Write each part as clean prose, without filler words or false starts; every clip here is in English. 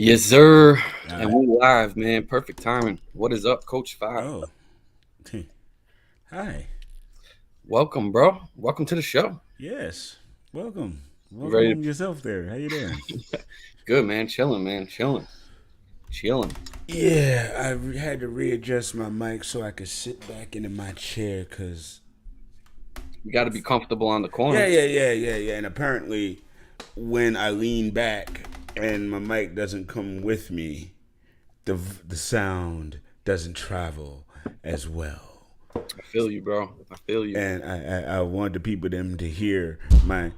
Yes, sir. All And right. we're live, man. Perfect timing. What is up, Coach Five? Oh, hi. Welcome, bro. Welcome to the show. Yes. Welcome. You Welcome ready to home yourself there. How you doing? good, man? Chilling, man. Chilling. Yeah, had to readjust my mic so I could sit back into my chair because You got to be comfortable on the yeah, corner. yeah, yeah, yeah, yeah. And apparently, when I lean back and my mic doesn't come with me, the sound doesn't travel as well. I feel you, bro. I feel you. And I want the people them to hear my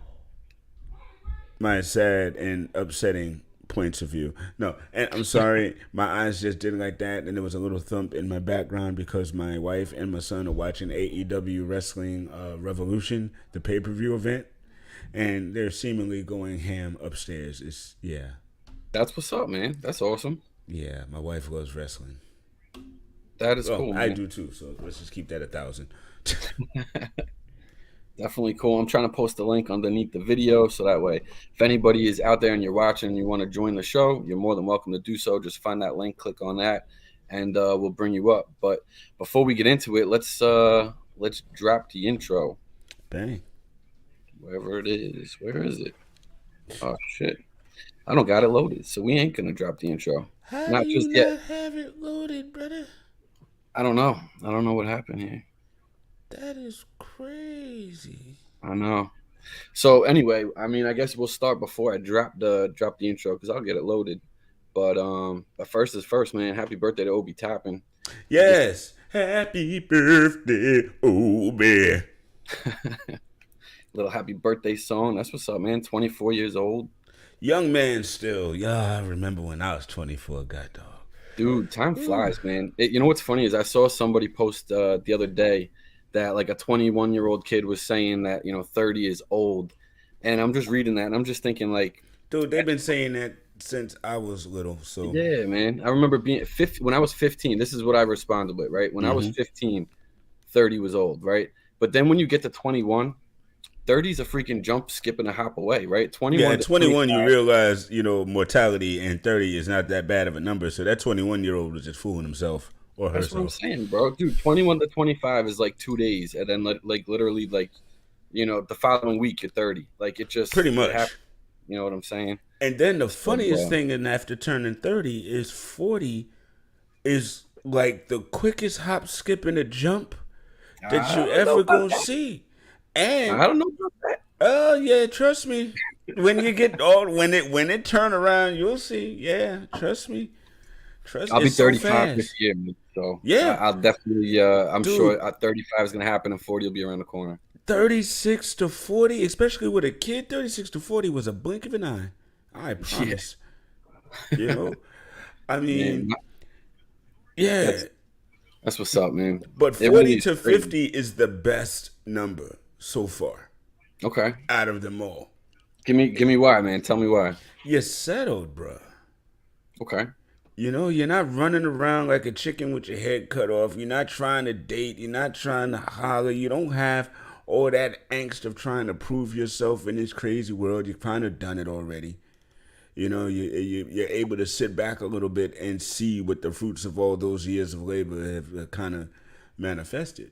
sad and upsetting points of view. No, and I'm sorry, my eyes just didn't like that, and there was a little thump in my background because my wife and my son are watching AEW Wrestling Revolution, the pay per view event, and they're seemingly going ham upstairs. It's That's what's up, man. That's awesome. yeah. My wife loves wrestling. That is Well, cool, I man. do too. So let's just keep that 1,000. Definitely cool. I'm trying to post a link underneath the video so that way, if anybody is out there and you're watching and you want to join the show, you're more than welcome to do so. Just find that link, click on that, and we'll bring you up. But before we get into it, let's drop the intro. Bang. Wherever it is. Where is it? Oh shit. I don't got it loaded, so we ain't gonna drop the intro. How do Not you just yet. not have it loaded, brother? I don't know. I don't know what happened here. That is crazy. I know. So anyway, I mean, I guess we'll start before I drop the intro because I'll get it loaded. But first is first, man. Happy birthday to Obi Toppin. He just Yes. Happy birthday, oh man. little happy birthday song. That's what's up, man. 24 years old. Young man still. Yeah, I remember when I was 24, god dog. Dude, time Ooh. flies, man. You know what's funny is I saw somebody post the other day that like a 21-year-old kid was saying that 30 is old, and I'm just reading that and I'm just thinking like, Dude, they've been saying that since I was little, so. yeah, man. I remember being 50 when I was 15. This is what I responded with, right? When I was Mm-hmm. 15, 30 was old, right? But then when you get to 21, 30 is a freaking jump, skip, and a hop away, right? Yeah, 21 at to 21, you 25. realize, mortality, and 30 is not that bad of a number, so that 21-year-old was just fooling himself or That's what I'm herself. saying, bro. Dude, 21 to 25 is like 2 days, and then like literally like the following week you're 30. Like Pretty it much. happens. You know what I'm saying? And then the But funniest thing, and after turning 30, is 40 is like the quickest hop, skip, and a jump that I you don't know ever about gonna that. see. I And don't know about that. oh yeah, trust me. When you get all when it turn around, you'll see. Yeah, trust me. Trust I'll be it's so 35 this fast. year, man. So Yeah, I'll definitely. I'm dude. sure 35 is gonna happen, and 40 will be around the corner. 36 to 40, especially with a kid, 36 to 40 was a blink of an eye. I Yeah, promise. You know? I man, mean, yeah. that's that's what's up, man. But It 40 really is to crazy. 50 is the best number so far Okay, out of them all. give me why, man. Tell me why. You're settled, bruh. Okay, You're not running around like a chicken with your head cut off. You're not trying to date. You're not trying to holler. You don't have all that angst of trying to prove yourself in this crazy world. You've kind of done it already. You're able to sit back a little bit and see what the fruits of all those years of labor have kind of manifested.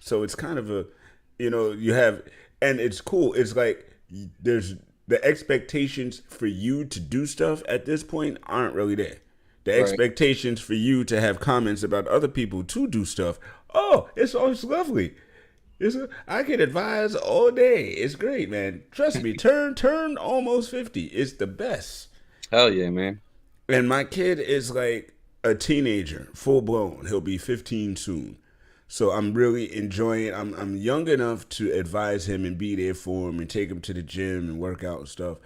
So it's kind of you have, and it's cool. It's like there's the expectations for you to do stuff at this point aren't really there. The right. expectations for you to have comments about other people to do stuff, oh, it's always lovely. I can advise all day. It's great, man. Trust me. Turn almost 50. It's the best. Hell yeah, man. And my kid is like a teenager, full blown. He'll be 15 soon. So I'm really enjoying it. I'm young enough to advise him and be there for him and take him to the gym and work out and stuff.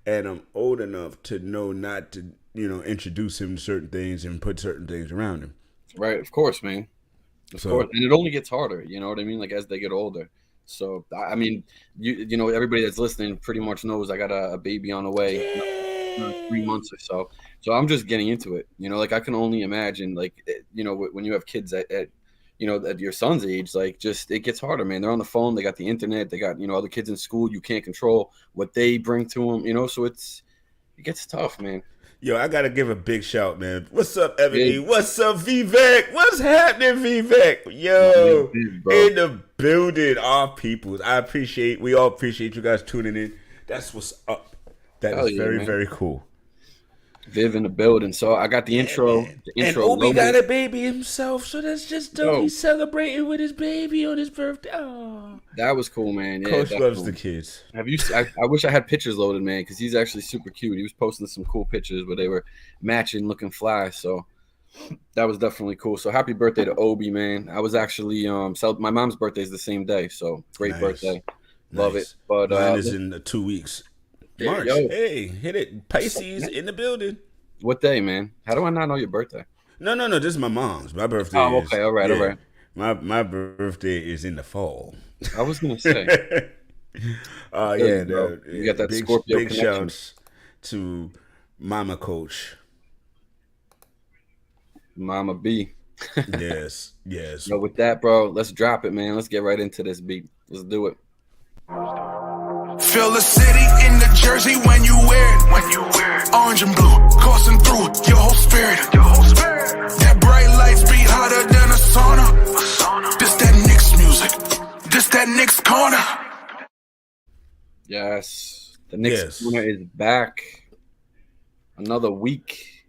And I'm old enough to know not to, introduce him to certain things and put certain things around him. Right, of course, man. Of course, So and it only gets harder. You know what I mean? Like as they get older. So I mean, everybody that's listening pretty much knows I got a baby on the way, 3 months or so. So I'm just getting into it. Like I can only imagine, like when you have kids at your son's age, like just it gets harder, man. They're on the phone, they got the internet, they got other kids in school. You can't control what they bring to them. So It gets tough, man. Yo, I gotta give a big shout, man. What's up, Ebony? Big, What's up, Vivek? What's happening, Vivek? my man, Yo, big, bro. in the building, our peoples. We all appreciate you guys tuning in. That's what's up. That Hell is yeah, very, man. very cool. Viv in the building. So I got the Yeah, intro. man. The And intro Obi got loaded. a baby himself, so that's just dope. Yo, He's celebrating with his baby on his birthday. Oh. that was cool, man. Yeah, Coach loves the definitely. kids. Have you? I wish I had pictures loaded, man, because he's actually super cute. He was posting some cool pictures where they were matching, looking fly. So that was definitely cool. So happy birthday to Obi, man. I was actually my mom's birthday is the same day, so great Nice. birthday. Love it. Nice. But Mine is in 2 weeks. there you March. go. Hey, hit it. Pisces in the building. What day, man? How do I not know your birthday? No, no, no. This is my mom's. My birthday Oh, is okay, all right, all right. My birthday is in the fall. I was gonna say, there Yeah, you go. You got that big Scorpio big connection. shouts to Mama Coach. Mama B. Yes, yes. So with that, bro, let's drop it, man. Let's get right into this beat. Let's do it. Feel the city in the jersey when you wear it. Orange and blue, coursing through your whole spirit. That bright lights beat hotter than a sauna. This that Knicks music. This that Knicks corner. Yes, the Knicks Yes. corner is back. Another week.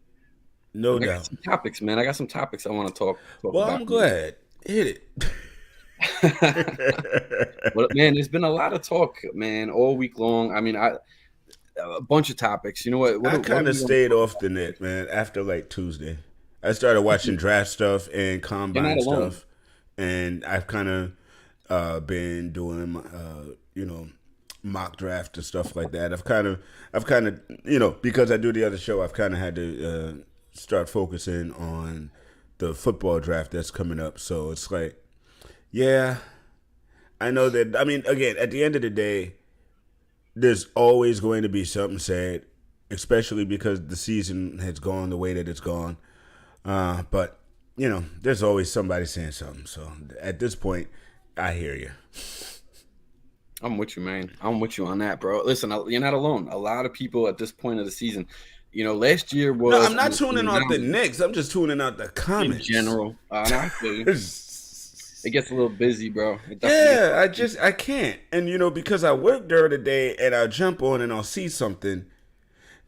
No I got doubt. some topics, man. I got some topics I want to talk Well, about. I'm glad. Hit it. But man, there's been a lot of talk, man, all week long. I mean, a bunch of topics. You know what? I kind of stayed off the net, man, after like Tuesday. I started watching draft stuff and combine alone. stuff, and I've kind of been doing, mock draft and stuff like that. I've kind of, because I do the other show, I've kind of had to start focusing on the football draft that's coming up. So it's like, yeah, I know that. I mean, again, at the end of the day, there's always going to be something said, especially because the season has gone the way that it's gone. But there's always somebody saying something. So at this point, I hear you. I'm with you, man. I'm with you on that, bro. Listen, you're not alone. A lot of people at this point of the season, last year was. No, I'm not tuning out the Knicks. I'm just tuning out the in comments. general. No, I feel you. It gets a little busy, bro. Yeah, I can't. And because I work during the day and I'll jump on and I'll see something.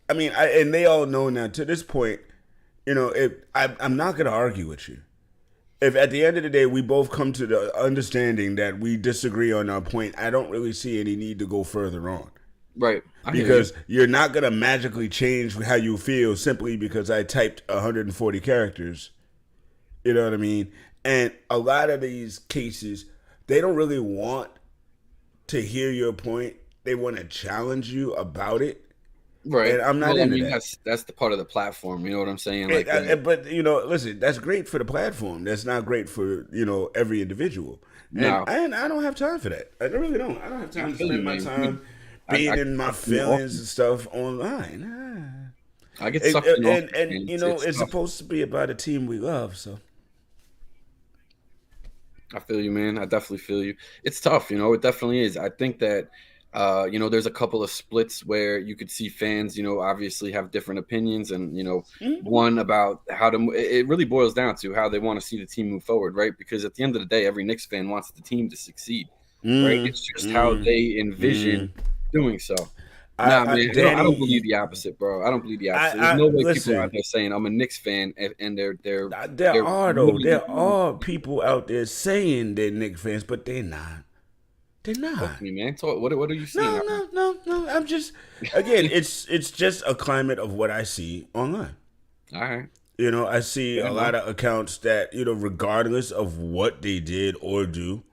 I mean, and they all know now to this point, I'm not gonna argue with you. If at the end of the day we both come to the understanding that we disagree on our point, I don't really see any need to go further on. Right. Because you're not gonna magically change how you feel simply because I typed 140 characters. You know what I mean? And a lot of these cases, they don't really want to hear your point. They want to challenge you about it. Right. And I'm not into that. That's the part of the platform. You know what I'm saying? Like, But listen, that's great for the platform. That's not great for every individual. No. And I don't have time for that. I really don't. I don't have time to feel you, spend my man. time being in my feelings and stuff online. I get sucked in. And it's supposed to be about a team we love. So I feel you, man. I definitely feel you. It's tough, it definitely is. I think that, there's a couple of splits where you could see fans, obviously have different opinions and, one about how to, it really boils down to how they want to see the team move forward, right? Because at the end of the day, every Knicks fan wants the team to succeed, right? It's just how they envision doing so. Nah, man, I don't believe the opposite, bro. I don't believe the opposite. There's no way people out there saying I'm a Knicks fan and they're there are people out there saying they're Knicks fans, but they're not. They're not. Talk to me, man. What are you seeing? No. I'm just again, it's just a climate of what I see online. All right. I see a lot of accounts that regardless of what they did or do,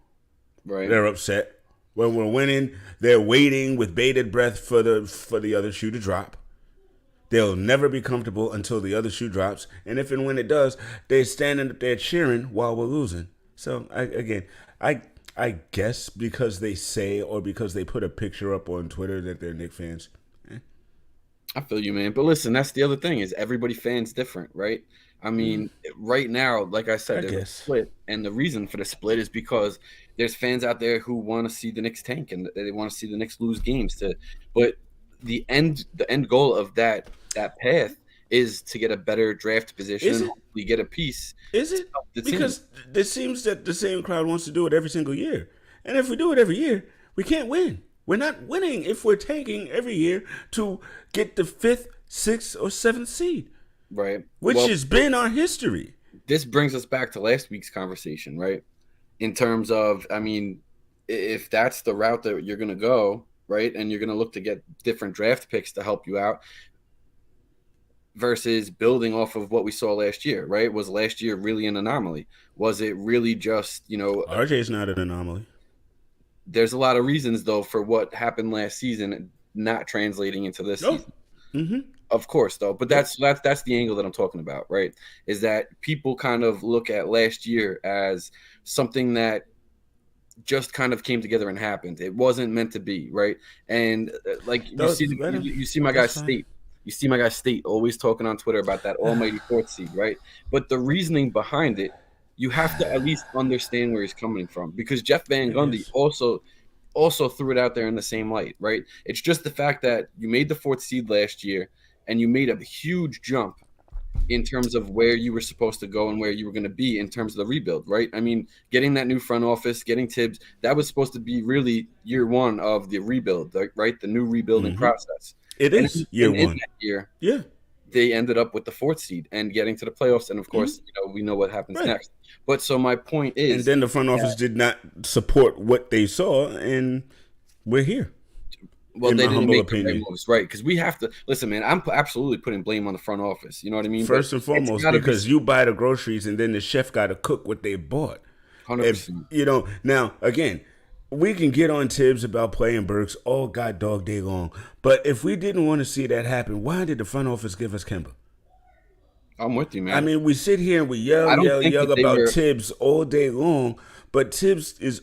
Right. they're upset. When we're winning, they're waiting with bated breath for the other shoe to drop. They'll never be comfortable until the other shoe drops, and if and when it does, they're standing up there cheering while we're losing. So I guess because they say or because they put a picture up on Twitter that they're Knicks fans. I feel you, man. But listen, that's the other thing is everybody fans different, right? I mean, right now, like I said, there's a split, and the reason for the split is because there's fans out there who want to see the Knicks tank and they want to see the Knicks lose games. But the end goal of that path is to get a better draft position Is and it? hopefully get a piece. Is to it? help the team. Because it seems that the same crowd wants to do it every single year. And if we do it every year, we can't win. We're not winning if we're tanking every year to get the 5th, 6th, or 7th seed. Right. Which has been our history. This brings us back to last week's conversation, right? In terms of, I mean, if that's the route that you're going to go, right, and you're going to look to get different draft picks to help you out versus building off of what we saw last year, right? Was last year really an anomaly? Was it really just, RJ's not an anomaly. There's a lot of reasons, though, for what happened last season not translating into this season. Mm-hmm. Of course, though. But that's the angle that I'm talking about, right? Is that people kind of look at last year as something that just kind of came together and happened. It wasn't meant to be, right? And you see my guy State. You see my guy State always talking on Twitter about that almighty 4th seed, right? But the reasoning behind it, you have to at least understand where he's coming from, because Jeff Van Gundy also threw it out there in the same light, right? It's just the fact that you made the 4th seed last year and you made a huge jump in terms of where you were supposed to go and where you were going to be in terms of the rebuild, right? I mean, getting that new front office, getting Thibs, that was supposed to be really year one of the rebuild, right? The new rebuilding process. It is year one. In that year, yeah, they ended up with the 4th seed and getting to the playoffs. And of course, we know what happens next. But so my point is, and then the front office did not support what they saw, and we're here. Well, they didn't make the right moves, right? Because we have to listen, man. I'm absolutely putting blame on the front office. You know what I mean? First and foremost, because you buy the groceries, and then the chef got to cook what they bought. 100%. Now again, we can get on Thibs about playing Burks all god dog day long, but if we didn't want to see that happen, why did the front office give us Kemba? I'm with you, man. I mean, we sit here and we yell about Thibs all day long, but Thibs is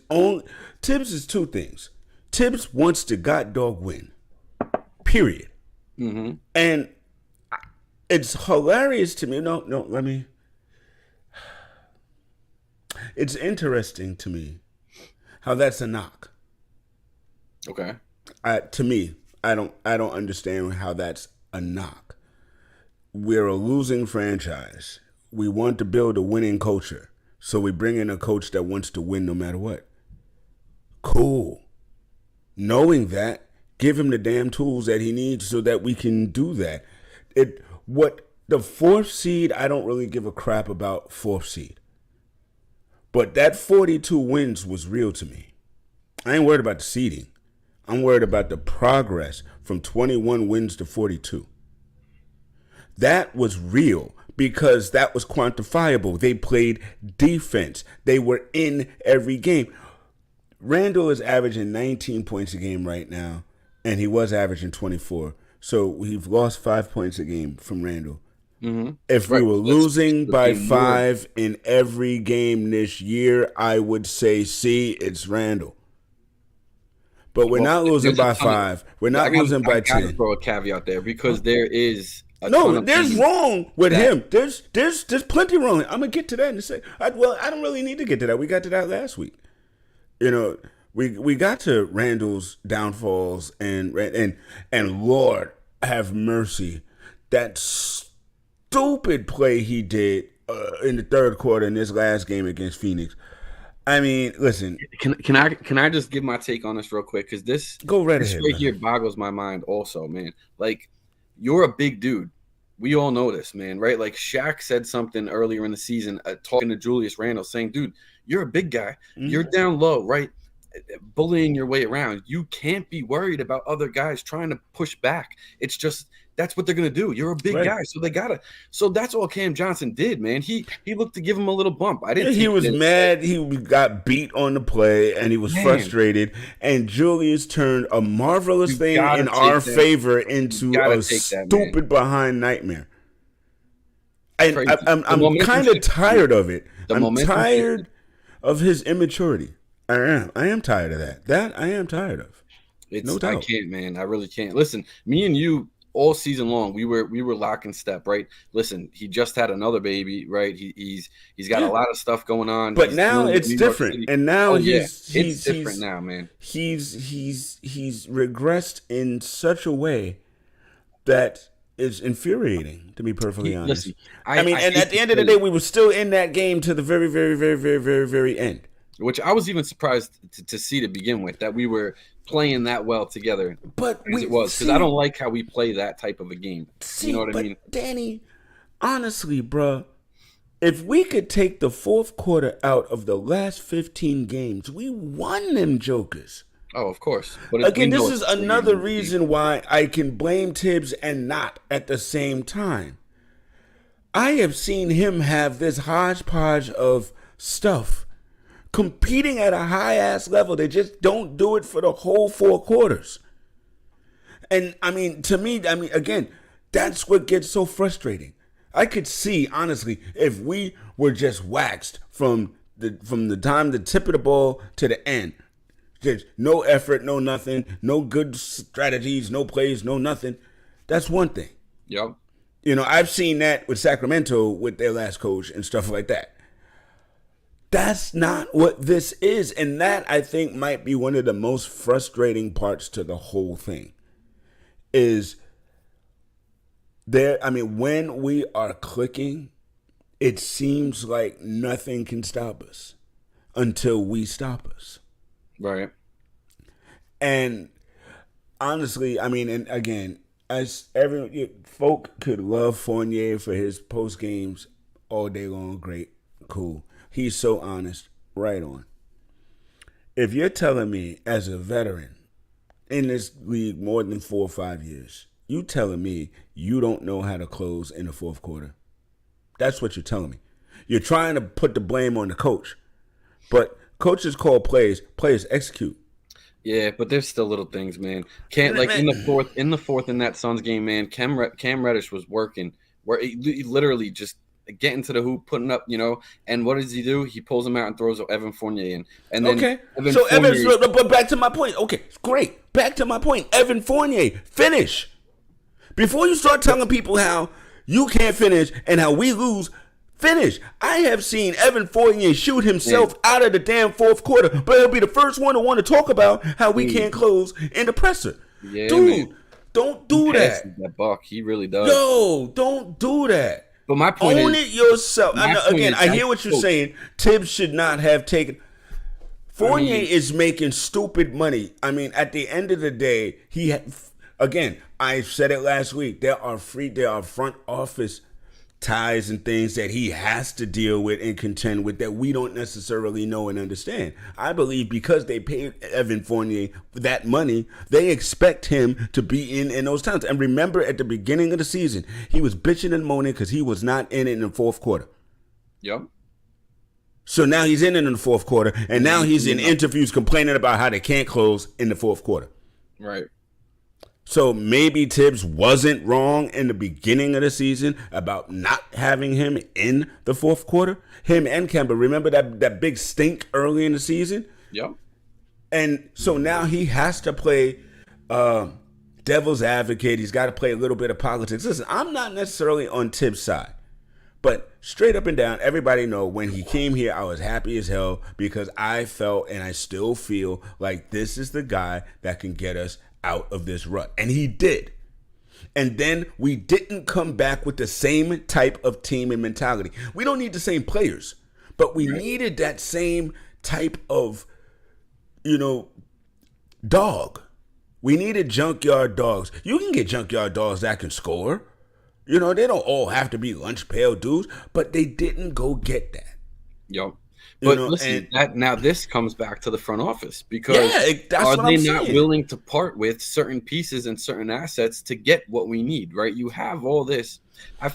two things. Thibs wants to god dog win, period. Mm-hmm. And it's hilarious to me. It's interesting to me how that's a knock. Okay. To me, I don't understand how that's a knock. We're a losing franchise. We want to build a winning culture. So we bring in a coach that wants to win no matter what. Cool. Knowing that, give him the damn tools that he needs so that we can do that. The 4th seed, I don't really give a crap about 4th seed. But that 42 wins was real to me. I ain't worried about the seeding. I'm worried about the progress from 21 wins to 42. That was real because that was quantifiable. They played defense. They were in every game. Randle is averaging 19 points a game right now, and he was averaging 24. So we've lost 5 points a game from Randle. Mm-hmm. If we were losing by 5 in every game this year, I would say, see, it's Randle. But we're not losing by 5. We're not losing by 10. I gotta throw a caveat there because there is there's wrong with him. There's plenty wrong. I'm gonna get to that in a second. I don't really need to get to that. We got to that last week. We got to Randle's downfalls and Lord have mercy, that stupid play he did in the 3rd quarter in this last game against Phoenix. I mean, listen. Can I just give my take on this real quick? Because this right here boggles my mind. Also, man, like, you're a big dude. We all know this, man, right? Like, Shaq said something earlier in the season, talking to Julius Randle, saying, "Dude, you're a big guy. Mm-hmm. You're down low, right? Bullying your way around. You can't be worried about other guys trying to push back. It's just." That's what they're gonna do. You're a big guy, so they gotta. So that's all Cam Johnson did, man. He looked to give him a little bump. He was mad. He got beat on the play, and he was frustrated. And Julius turned a marvelous thing in our favor into a stupid behind nightmare. And I'm kind of tired of it. I'm tired of his immaturity. I am tired of that. That I am tired of. No doubt. I can't, man. I really can't. Listen, me and you all season long, we were lock and step, right? Listen, he just had another baby, right? He's got a lot of stuff going on. But He's now dealing with it's New York different, City. and now Oh, yeah. he's different now, man. He's regressed in such a way that is infuriating, to be perfectly honest. Listen, I mean, and at the end of the day, we were still in that game to the very, very, very, very, very, very end. Which I was even surprised to see to begin with, that we were playing that well together. But as it was, because I don't like how we play that type of a game. You know what I mean? Danny, honestly, bruh, if we could take the fourth quarter out of the last 15 games, we won them jokers. Oh, of course. But again, this is another reason why I can blame Thibs and not at the same time. I have seen him have this hodgepodge of stuff competing at a high-ass level. They just don't do it for the whole 4 quarters. And, I mean, to me, again, that's what gets so frustrating. I could see, honestly, if we were just waxed from the time the tip of the ball to the end, just no effort, no nothing, no good strategies, no plays, no nothing, that's one thing. Yep. You know, I've seen that with Sacramento with their last coach and stuff like that. That's not what this is. And that, I think, might be one of the most frustrating parts to the whole thing. Is when we are clicking, it seems like nothing can stop us until we stop us. Right. And honestly, and again, as folk could love Fournier for his post games all day long, great, cool. He's so honest, right on. If you're telling me as a veteran in this league more than 4 or 5 years, you telling me you don't know how to close in the fourth quarter. That's what you're telling me. You're trying to put the blame on the coach. But coaches call plays, players execute. Yeah, but there's still little things, man. Can't like in the fourth in that Suns game, man. Cam Reddish was working, where he literally just getting to the hoop, putting up, and what does he do? He pulls him out and throws Evan Fournier in. And then but back to my point. Okay, great. Back to my point. Evan Fournier, finish. Before you start telling people how you can't finish and how we lose, finish. I have seen Evan Fournier shoot himself out of the damn fourth quarter, but he'll be the first one to want to talk about how we can't close in the presser. Yeah, dude, man. Don't do that. That buck, he really does. Yo, don't do that. But my point Own is, it yourself. I hear what you're saying. Thibs should not have taken. Fournier is making stupid money. At the end of the day, again, I said it last week. There are front office ties and things that he has to deal with and contend with that we don't necessarily know and understand. I believe because they paid Evan Fournier that money, they expect him to be in those times. And remember, at the beginning of the season, he was bitching and moaning because he was not in it in the fourth quarter. Yep. So now he's in it in the fourth quarter, and now he's in interviews complaining about how they can't close in the fourth quarter. Right. So maybe Thibs wasn't wrong in the beginning of the season about not having him in the fourth quarter. Him and Kemba. Remember that big stink early in the season? Yep. And so now he has to play devil's advocate. He's got to play a little bit of politics. Listen, I'm not necessarily on Thibs' side. But straight up and down, everybody know when he came here, I was happy as hell because I felt and I still feel like this is the guy that can get us out of this rut. And he did. And then we didn't come back with the same type of team and mentality. We don't need the same players, but we needed that same type of, dog. We needed junkyard dogs. You can get junkyard dogs that can score. They don't all have to be lunch pail dudes, but they didn't go get that. Yep. But listen, now this comes back to the front office because are they not willing to part with certain pieces and certain assets to get what we need, right? You have all this.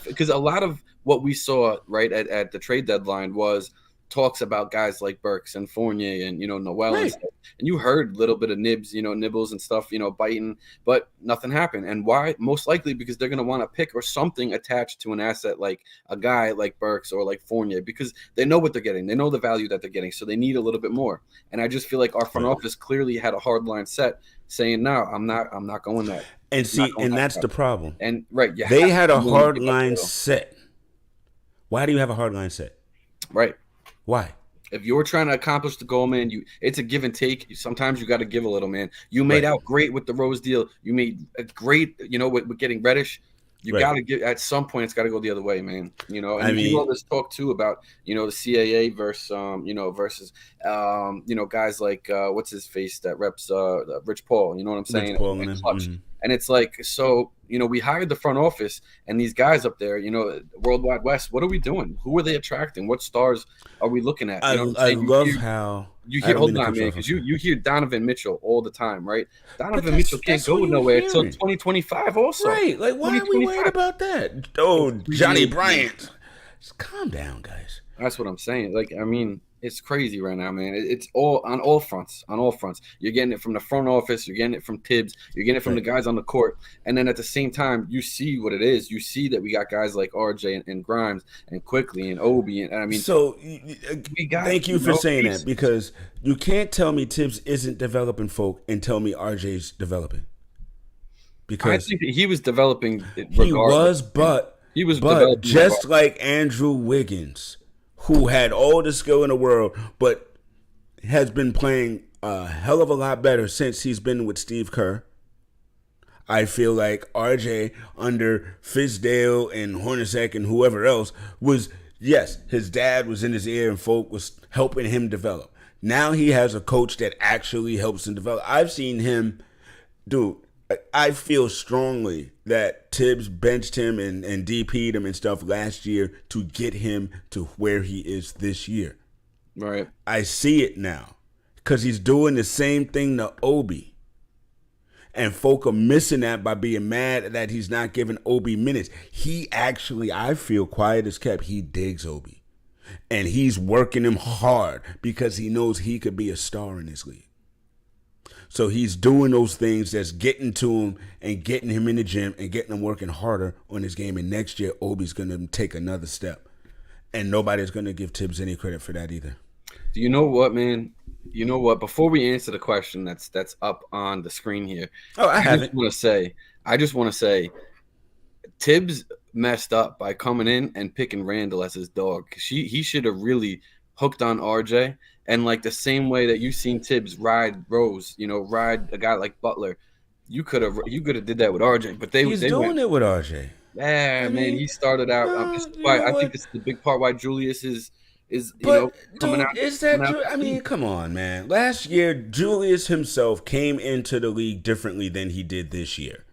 Because a lot of what we saw, right, at the trade deadline was talks about guys like Burks and Fournier and Noel Right. and stuff. And you heard a little bit of nibbles and stuff, biting, but nothing happened. And why? Most likely because they're going to want to pick or something attached to an asset like a guy like Burks or like Fournier, because they know what they're getting. They know the value that they're getting. So they need a little bit more. And I just feel like our front office clearly had a hard line set saying, no, I'm not going that. And see, and that's the problem. And right. They had a hard line set. Why do you have a hard line set? Right. Why? If you're trying to accomplish the goal, man, it's a give and take. Sometimes you got to give a little, man. You made out great with the Rose deal. You made a great, with getting Reddish. You got to get at some point. It's got to go the other way, man. And I mean, all this talk too about the CAA versus guys like what's his face that reps Rich Paul. You know what I'm saying? Rich Paul and it's like, so we hired the front office and these guys up there, World Wide West. What are we doing? Who are they attracting? What stars are we looking at? I love how you hear. Hold on, man, because you hear Donovan Mitchell all the time, right? Donovan Mitchell can't go nowhere until 2025, also. Right? Like, why are we worried about that? Oh, Johnny Bryant. Just calm down, guys. That's what I'm saying. Like, I mean, it's crazy right now, man. It's all on all fronts. On all fronts, you're getting it from the front office. You're getting it from Thibs. You're getting it from the guys on the court. And then at the same time, you see what it is. You see that we got guys like RJ and Grimes and Quickly and Obi. And I mean, so thank you for saying that, because you can't tell me Thibs isn't developing folk and tell me RJ's developing. Because I think that he was developing. He was developing just like Andrew Wiggins, who had all the skill in the world, but has been playing a hell of a lot better since he's been with Steve Kerr. I feel like RJ under Fizdale and Hornacek and whoever else was, yes, his dad was in his ear and folk was helping him develop. Now he has a coach that actually helps him develop. I've seen him, dude. I feel strongly that Thibs benched him and DP'd him and stuff last year to get him to where he is this year. Right. I see it now because he's doing the same thing to Obi. And folk are missing that by being mad that he's not giving Obi minutes. He actually, I feel, quiet as kept, he digs Obi. And he's working him hard because he knows he could be a star in this league. So he's doing those things that's getting to him and getting him in the gym and getting him working harder on his game. And next year, Obi's going to take another step. And nobody's going to give Thibs any credit for that either. Do you know what, man? You know what? Before we answer the question that's up on the screen here, I just want to say, Thibs messed up by coming in and picking Randle as his dog. He should have really hooked on RJ. And like the same way that you've seen Thibs ride Rose, ride a guy like Butler, you could have did that with RJ. But he's doing it with RJ. Yeah, man, he started out. I think this is the big part why Julius is coming out. Is that true? I mean, come on, man. Last year, Julius himself came into the league differently than he did this year.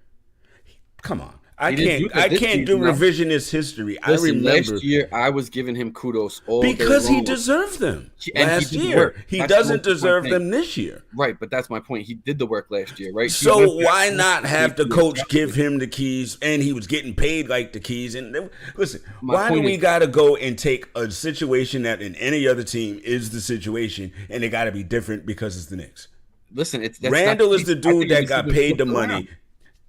Come on. I can't do revisionist history. Listen, I remember last year I was giving him kudos because he deserved them last year. He doesn't deserve them this year. Right, but that's my point. He did the work last year, right? So why not have the coach give him the keys? And he was getting paid like the keys. And listen, why do we got to go and take a situation that in any other team is the situation, and it got to be different because it's the Knicks? Listen, Randle is the dude that got paid the money.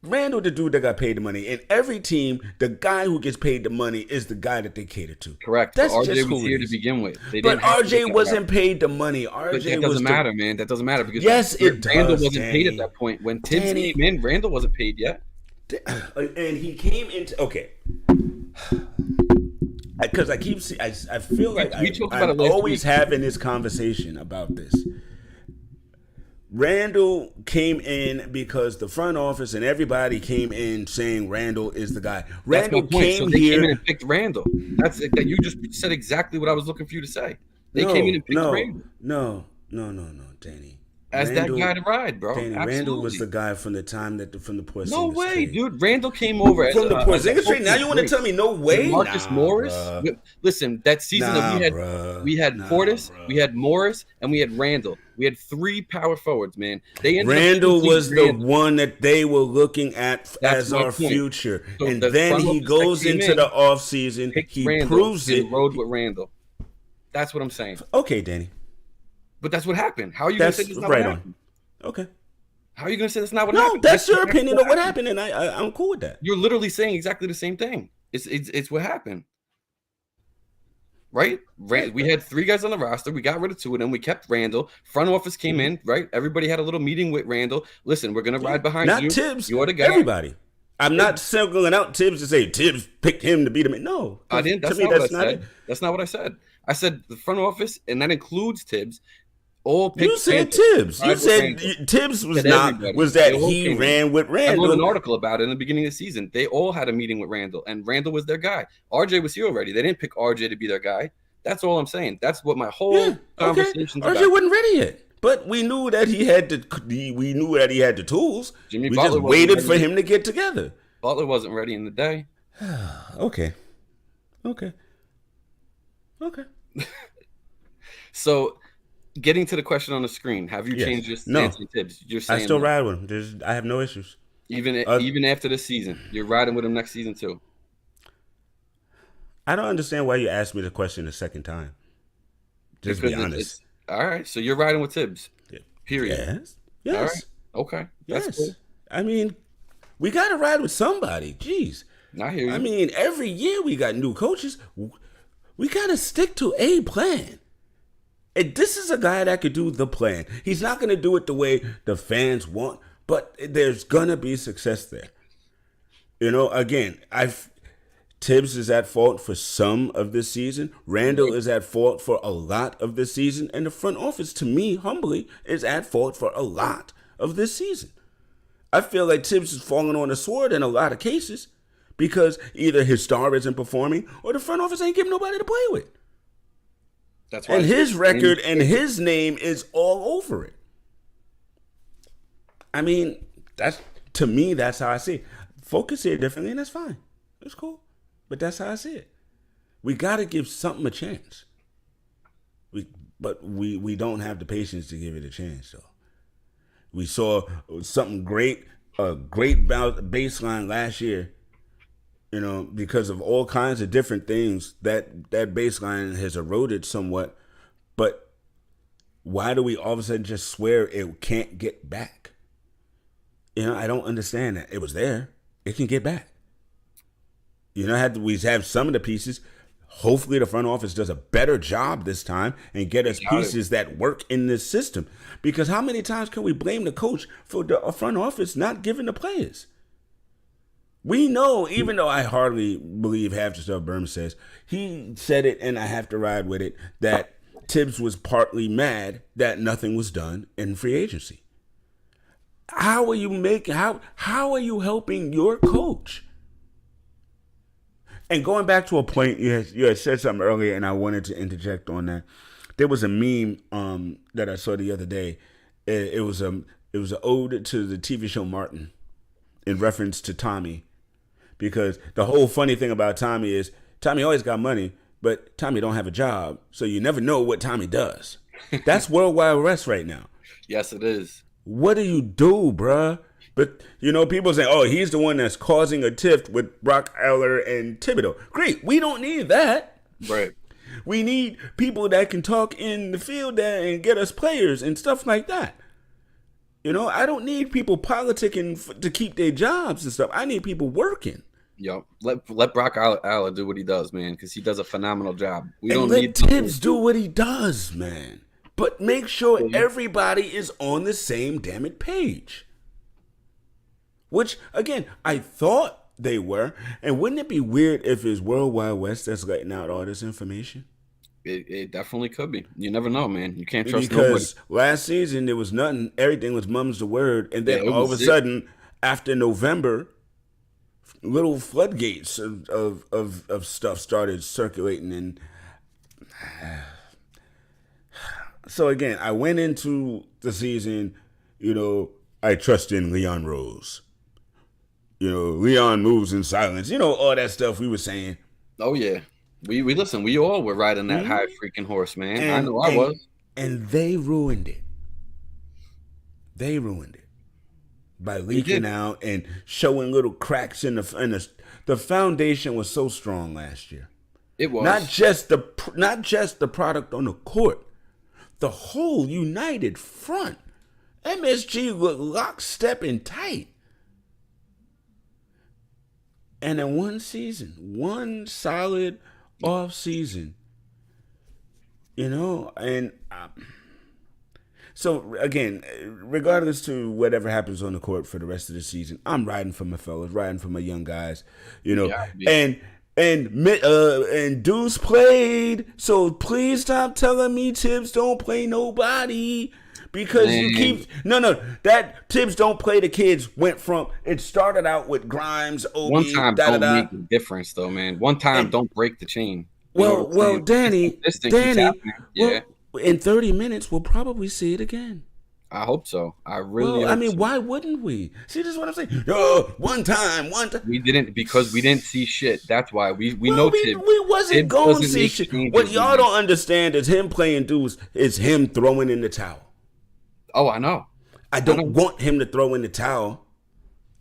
Randle, the dude that got paid the money. In every team, the guy who gets paid the money is the guy that they cater to. Correct. That's RJ just was who here it to begin with. But RJ wasn't paid the money. But that doesn't matter, man. That doesn't matter because Randle wasn't paid at that point. When Thibs came in, Randle wasn't paid yet. And he came into because I keep I feel like I'm always having this conversation about this. Randle came in because the front office and everybody came in saying Randle is the guy. Randle came here. Came in and picked Randle. That you just said exactly what I was looking for you to say. They came in and picked Randle. No, Danny. As Randle, that guy to ride, bro. Danny, Randle was the guy from the time from the Porzingis No way, trade. Dude. Randle came over from the Porzingis trade. Now you want to tell me no way? Marcus Morris. Bruh. Listen, that season we had Portis, we had Morris, and we had Randle. We had 3 power forwards, man. Randle was the one that they were looking at as our future. So and then he goes into the offseason. He proves it. Rode with Randle. That's what I'm saying. Okay, Danny. But that's what happened. How are you going to say That's that's not right what on. happened? Okay. How are you going to say that's not what No, happened? that's your opinion of what happened, and I'm cool with that. You're literally saying exactly the same thing. It's what happened. Right? We had 3 guys on the roster. We got rid of 2 of them. We kept Randle. Front office came in, right? Everybody had a little meeting with Randle. Listen, we're going to ride behind you. Not Thibs. You're the guy. Everybody. I'm not singling out Thibs to say Thibs picked him to beat him. No. I didn't. That's not what I said. That's not what I said. I said the front office, and that includes Thibs. All picked you said Randle. Tibbs. You said Tibbs was not everybody. Was that he ran with Randle. I wrote an article about it in the beginning of the season. They all had a meeting with Randle, and Randle was their guy. RJ was here already. They didn't pick RJ to be their guy. That's all I'm saying. That's what my whole conversation about. RJ wasn't ready yet, but we knew that he had the tools. Jimmy we Butler just waited for him to get together. Butler wasn't ready in the day. Okay. So, getting to the question on the screen, have you changed your stance on Thibs? You're saying I still ride with him. I have no issues. Even after this season, you're riding with him next season too. I don't understand why you asked me the question a second time. Just because be honest. All right, so you're riding with Thibs. Yeah. Period. Yes. All right. Okay. That's cool. I mean, we got to ride with somebody. Jeez. I hear you. I mean, every year we got new coaches. We got to stick to a plan. And this is a guy that could do the plan. He's not going to do it the way the fans want, but there's going to be success there. You know, again, Thibs is at fault for some of this season. Randle is at fault for a lot of this season. And the front office, to me, humbly, is at fault for a lot of this season. I feel like Thibs is falling on the sword in a lot of cases because either his star isn't performing or the front office ain't giving nobody to play with. That's why. And his record and his name is all over it. I mean, to me, that's how I see it. Folks see it differently, and that's fine. It's cool. But that's how I see it. We got to give something a chance. But we don't have the patience to give it a chance, though. We saw something great, a great baseline last year, you know, because of all kinds of different things. That baseline has eroded somewhat. But why do we all of a sudden just swear it can't get back? You know, I don't understand that. It was there. It can get back. You know, we have some of the pieces. Hopefully the front office does a better job this time and get us pieces that work in this system. Because how many times can we blame the coach for the front office not giving the players? We know, even though I hardly believe half the stuff Berman says, he said it and I have to ride with it, that Thibs was partly mad that nothing was done in free agency. How are you helping your coach? And going back to a point, you had said something earlier, and I wanted to interject on that. There was a meme that I saw the other day. It was an ode to the TV show Martin, in reference to Tommy, because the whole funny thing about Tommy is Tommy always got money, but Tommy don't have a job, so you never know what Tommy does. That's worldwide arrest right now. Yes, it is. What do you do, bruh? But, you know, people say, oh, he's the one that's causing a tiff with Brock Eller and Thibodeau. Great. We don't need that. Right. We need people that can talk in the field and get us players and stuff like that. You know, I don't need people politicking to keep their jobs and stuff. I need people working. Yo, let Brock Aller do what he does, man, because he does a phenomenal job. Let Thibs do what he does, man. But make sure everybody is on the same damn it page. Which, again, I thought they were. And wouldn't it be weird if it's World Wide West that's letting out all this information? It definitely could be. You never know, man. You can't trust nobody. Because last season, there was nothing. Everything was mum's the word. And then all of a sudden, after November, little floodgates of stuff started circulating. And so, again, I went into the season, you know, I trust in Leon Rose. You know, Leon moves in silence. You know, all that stuff we were saying. Oh, yeah. We listen, we all were riding that high freaking horse, man. I know I was. And they ruined it. They ruined it. By leaking out and showing little cracks in the foundation was so strong last year. It Not was. just the product on the court, the whole united front. MSG looked lockstep and tight. And in one season, one solid off season, and so again, regardless to whatever happens on the court for the rest of the season, I'm riding for my fellas, riding for my young guys, Yeah, and Deuce played, so please stop telling me Thibs don't play nobody. Because you keep that Thibs don't play the kids went from it started out with Grimes, Obi, one time don't make a difference though, man. One time don't break the chain. Well, Danny, yeah. In 30 minutes we'll probably see it again. I hope so. I really. Hope so. Why wouldn't we? See, this is what I'm saying. One time. We didn't because we didn't see shit. That's why we know Thibs. We wasn't going to see shit. What y'all don't understand is him playing Deuce is him throwing in the towel. Oh, I know. I don't want him to throw in the towel.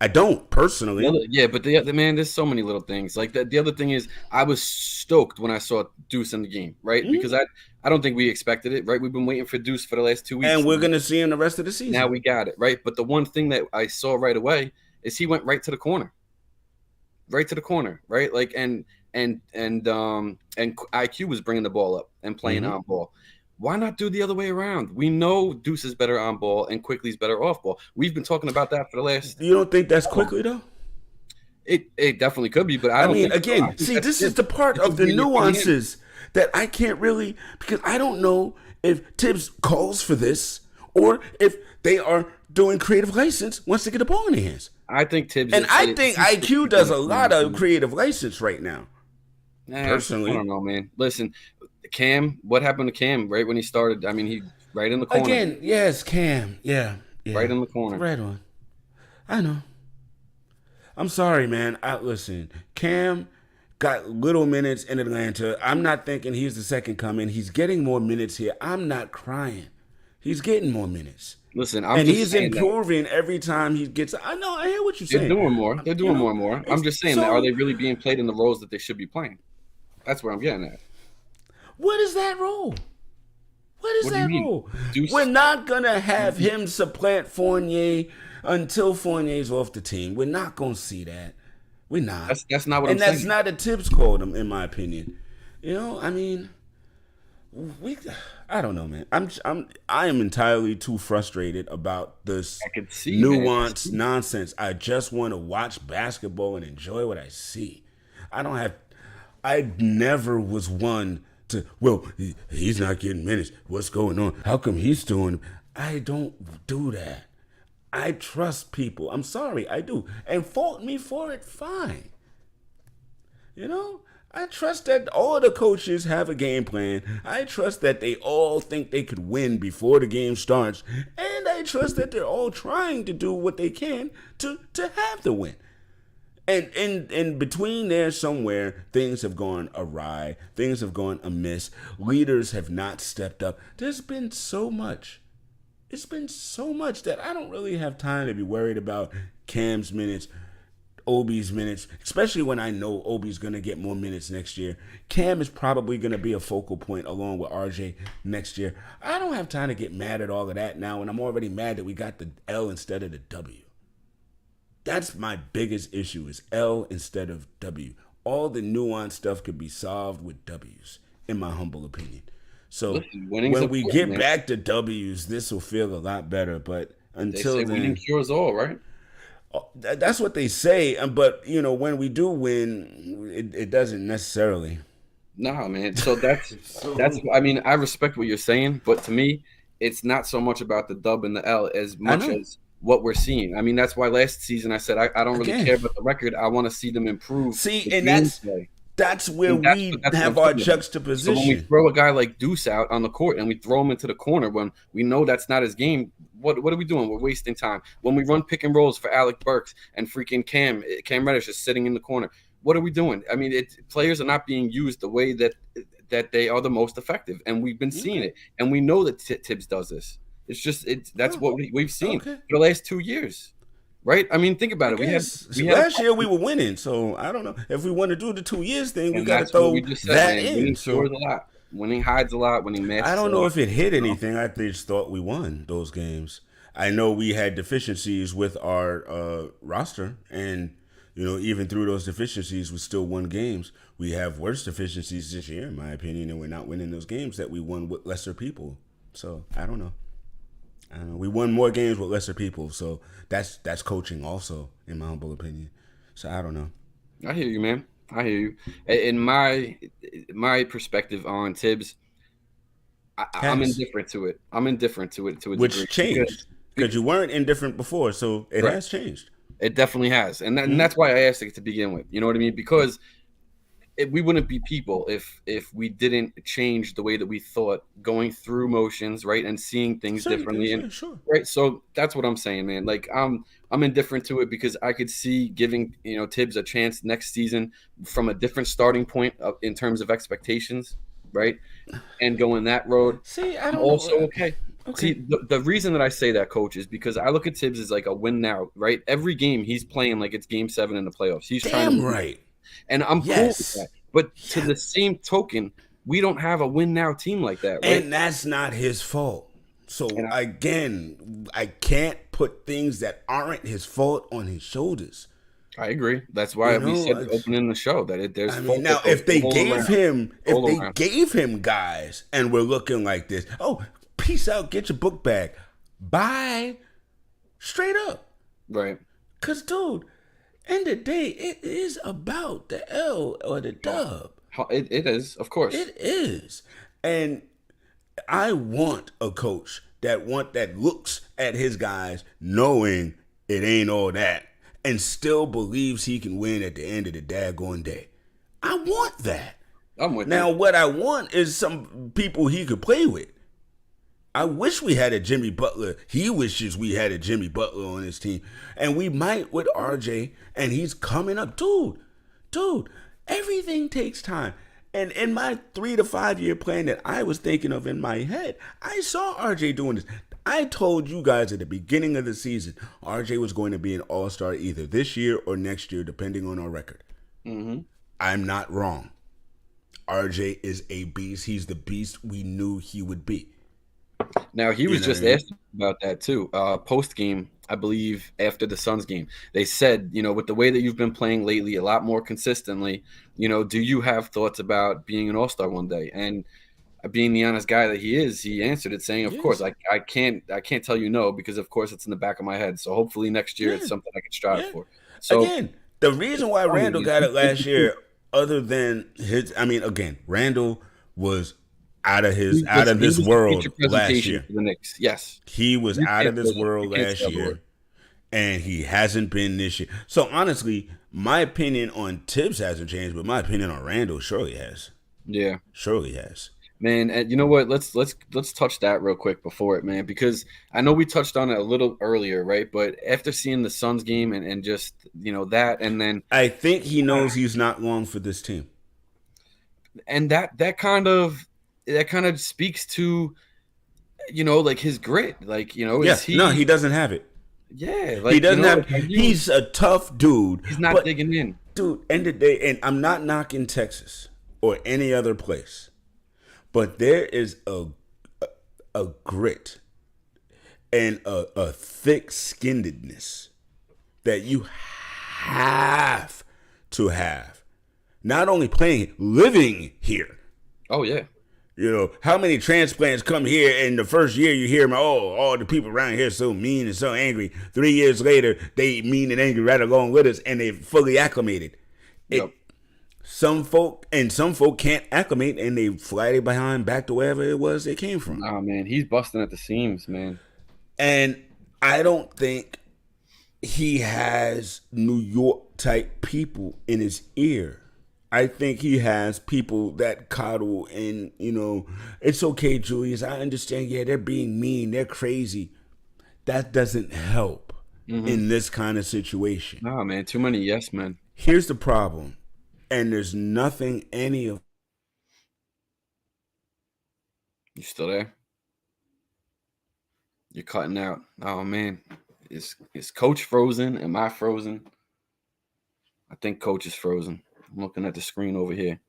I don't personally. But the man, there's so many little things. Like the other thing is, I was stoked when I saw Deuce in the game, right? Mm-hmm. Because I don't think we expected it, right? We've been waiting for Deuce for the last 2 weeks, and we're gonna see him the rest of the season. Now we got it, right? But the one thing that I saw right away is he went right to the corner, right? Like and IQ was bringing the ball up and playing on ball. Why not do the other way around? We know Deuce is better on ball and Quickly's better off ball. We've been talking about that for the last. You don't think that's Quickly though? It definitely could be, but I don't. This is the part of the nuances that I can't really, because I don't know if Thibs calls for this or if they are doing creative license once they get the ball in their hands. I think Thibs, and I think IQ does a lot of creative license right now. Personally, I don't know, man. Listen. Cam, what happened to Cam right when he started? I mean, he right in the corner. Again, yes, Cam. Yeah. Right in the corner. Right on. I know. I'm sorry, man. Listen, Cam got little minutes in Atlanta. I'm not thinking he's the second coming. He's getting more minutes here. I'm not crying. He's getting more minutes. Listen, he's improving every time he gets. I know. I hear what you're saying. They're doing more. They're doing more and more. I'm just saying that. Are they really being played in the roles that they should be playing? That's where I'm getting at. What is that role? What is that role? We're not going to have him supplant Fournier until Fournier's off the team. We're not going to see that. We're not. That's not what I'm saying. And that's not a Thibs call, in my opinion. I mean, I don't know, man. I am entirely too frustrated about this nuanced nonsense. I just want to watch basketball and enjoy what I see. I never was one to, he's not getting minutes. What's going on? How come he's doing? I don't do that. I trust people. I'm sorry, I do. And fault me for it, fine. I trust that all the coaches have a game plan. I trust that they all think they could win before the game starts. And I trust that they're all trying to do what they can to have the win. And in between there somewhere, things have gone awry. Things have gone amiss. Leaders have not stepped up. There's been so much. It's been so much that I don't really have time to be worried about Cam's minutes, Obi's minutes, especially when I know Obi's going to get more minutes next year. Cam is probably going to be a focal point along with RJ next year. I don't have time to get mad at all of that now, and I'm already mad that we got the L instead of the W. That's my biggest issue is L instead of W. All the nuanced stuff could be solved with W's, in my humble opinion. So when we get back to W's, this will feel a lot better. But until then, winning cures all, right? That's what they say. But when we do win, it doesn't necessarily. No, man. So that's. I mean, I respect what you're saying, but to me, it's not so much about the dub and the L as much as what we're seeing. I mean, that's why last season I said I don't really care about the record. I want to see them improve. See, and that's where we have our juxtaposition. So when we throw a guy like Deuce out on the court and we throw him into the corner when we know that's not his game, what are we doing? We're wasting time. When we run pick and rolls for Alec Burks and freaking Cam Reddish is sitting in the corner, what are we doing? I mean, players are not being used the way that they are the most effective, and we've been seeing it, and we know that Thibs does this. It's just that's what we've seen for the last 2 years. right? I mean, think about I it. guess We had a last year we were winning, so I don't know if we want to do the 2 years thing. We and got to that's what we throw just said, that man. in. Winning So cures a lot. Winning hides a lot. Winning I masks a don't know lot. if it hit You know? anything. I just thought we won those games. I know we had deficiencies with our roster, and even through those deficiencies, we still won games. We have worse deficiencies this year, in my opinion, and we're not winning those games that we won with lesser people. So I don't know. We won more games with lesser people, so that's coaching also, in my humble opinion. So I don't know. I hear you, man. I hear you. In my perspective on Thibs, I'm Has indifferent to it. I'm indifferent to it to a degree which changed because you weren't indifferent before, so it right. has changed. It definitely has, and that's why I asked it to begin with. You know what I mean? Because we wouldn't be people if we didn't change the way that we thought, going through motions, right, and seeing things differently. And Sure. right, so that's what I'm saying, man. Like I'm indifferent to it because I could see giving Thibs a chance next season from a different starting point in terms of expectations, right, and going that road. See, I I'm don't also know. okay. Okay. See, the reason that I say that, coach, is because I look at Thibs as like a win now, right? Every game he's playing like it's game 7 in the playoffs. He's trying to Damn right. and I'm cool with Yes. that. But to the same token, we don't have a win now team like that, right? And that's not his fault. So And again, I can't put things that aren't his fault on his shoulders. I agree. That's why we said opening the show that there's. I mean, now if they gave him guys, and we're looking like this, oh, peace out, get your book bag, bye, straight up, right? Cause dude, end of the day, it is about the L or the dub. It is, of course. It is, and I want a coach that looks at his guys knowing it ain't all that, and still believes he can win at the end of the daggone day. I want that. I'm with now, you. what I want is some people he could play with. I wish we had a Jimmy Butler. He wishes we had a Jimmy Butler on his team. And we might with RJ, and he's coming up. Dude, everything takes time. And in my 3 to 5 year plan that I was thinking of in my head, I saw RJ doing this. I told you guys at the beginning of the season, RJ was going to be an all-star either this year or next year, depending on our record. Mm-hmm. I'm not wrong. RJ is a beast. He's the beast we knew he would be. Now, he was just asked about that too. Post game, I believe, after the Suns game, they said, with the way that you've been playing lately, a lot more consistently, do you have thoughts about being an all-star one day? And being the honest guy that he is, he answered it saying, of course, I can't tell you no, because of course it's in the back of my head. So hopefully next year it's something I can strive for. So again, the reason why Randle got it last year, other than Randle was out of this world last year. For the Knicks. Yes. He was out of this world last year, and he hasn't been this year. So honestly, my opinion on Thibs hasn't changed, but my opinion on Randle surely has. Yeah. Surely has. Man, and you know what? Let's touch that real quick before it, man, because I know we touched on it a little earlier, right? But after seeing the Suns game and just that, and then I think he knows he's not long for this team, and that kind of speaks to like his grit, he doesn't have it. Yeah, he doesn't have. He's a tough dude. He's not digging in, dude. End of the day, and I'm not knocking Texas or any other place. But there is a grit and a thick-skinnedness that you have to have. Not only playing, living here. Oh, yeah. How many transplants come here in the first year you hear them, all the people around here are so mean and so angry. 3 years later, they mean and angry right along with us, and they're fully acclimated. Yep. Some folk can't acclimate, and they fly behind back to wherever it was they came from. Oh, man, he's busting at the seams, man. And I don't think he has New York-type people in his ear. I think he has people that coddle and, it's okay, Julius, I understand, they're being mean, they're crazy. That doesn't help in this kind of situation. No, man, too many yes men. Here's the problem. And there's nothing any of. You still there? You're cutting out. Oh man, is Coach frozen? Am I frozen? I think Coach is frozen. I'm looking at the screen over here.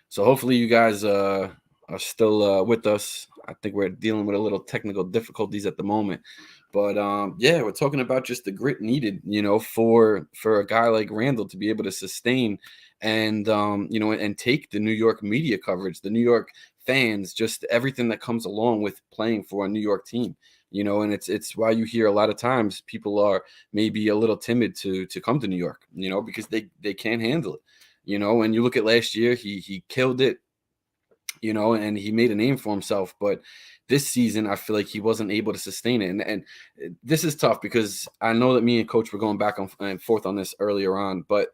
So hopefully you guys are still with us. I think we're dealing with a little technical difficulties at the moment. But yeah, we're talking about just the grit needed, for a guy like Randle to be able to sustain and and take the New York media coverage, the New York fans, just everything that comes along with playing for a New York team. And it's why you hear a lot of times people are maybe a little timid to come to New York, because they can't handle it. And you look at last year, he killed it, and he made a name for himself. But this season, I feel like he wasn't able to sustain it. And this is tough because I know that me and Coach were going back and forth on this earlier on. But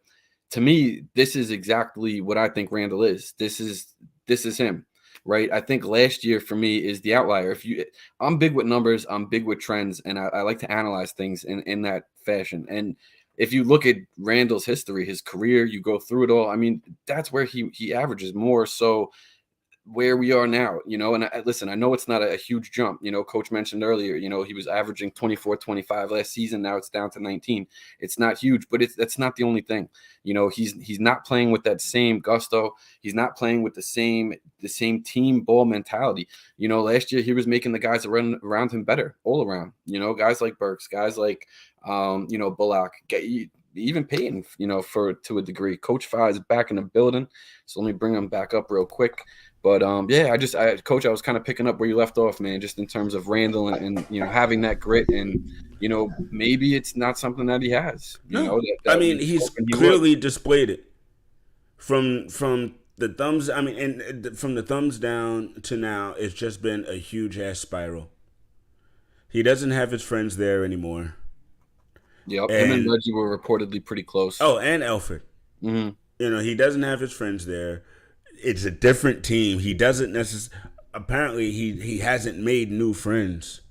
to me, this is exactly what I think Randle is. This is him, right? I think last year for me is the outlier. I'm big with numbers, I'm big with trends, and I like to analyze things in that fashion. And if you look at Randle's history, his career, you go through it all. I mean, that's where he averages more so where we are now, and listen, I know it's not a huge jump. Coach mentioned earlier, he was averaging 24, 25 last season. Now it's down to 19. It's not huge, but that's not the only thing. He's not playing with that same gusto. He's not playing with the same team ball mentality. Last year he was making the guys around him better all around, guys like Burks, guys like, Bullock, even Peyton, to a degree. Coach Fi is back in the building. So let me bring him back up real quick. But yeah, Coach, I was kind of picking up where you left off, man, just in terms of Randle and having that grit, and maybe it's not something that he has. He's clearly displayed it from the thumbs. From the thumbs down to now, it's just been a huge ass spiral. He doesn't have his friends there anymore. Yep, him and Reggie were reportedly pretty close. Oh, and Alfred. Mm-hmm. He doesn't have his friends there. It's a different team. He doesn't necessarily. Apparently, he hasn't made new friends.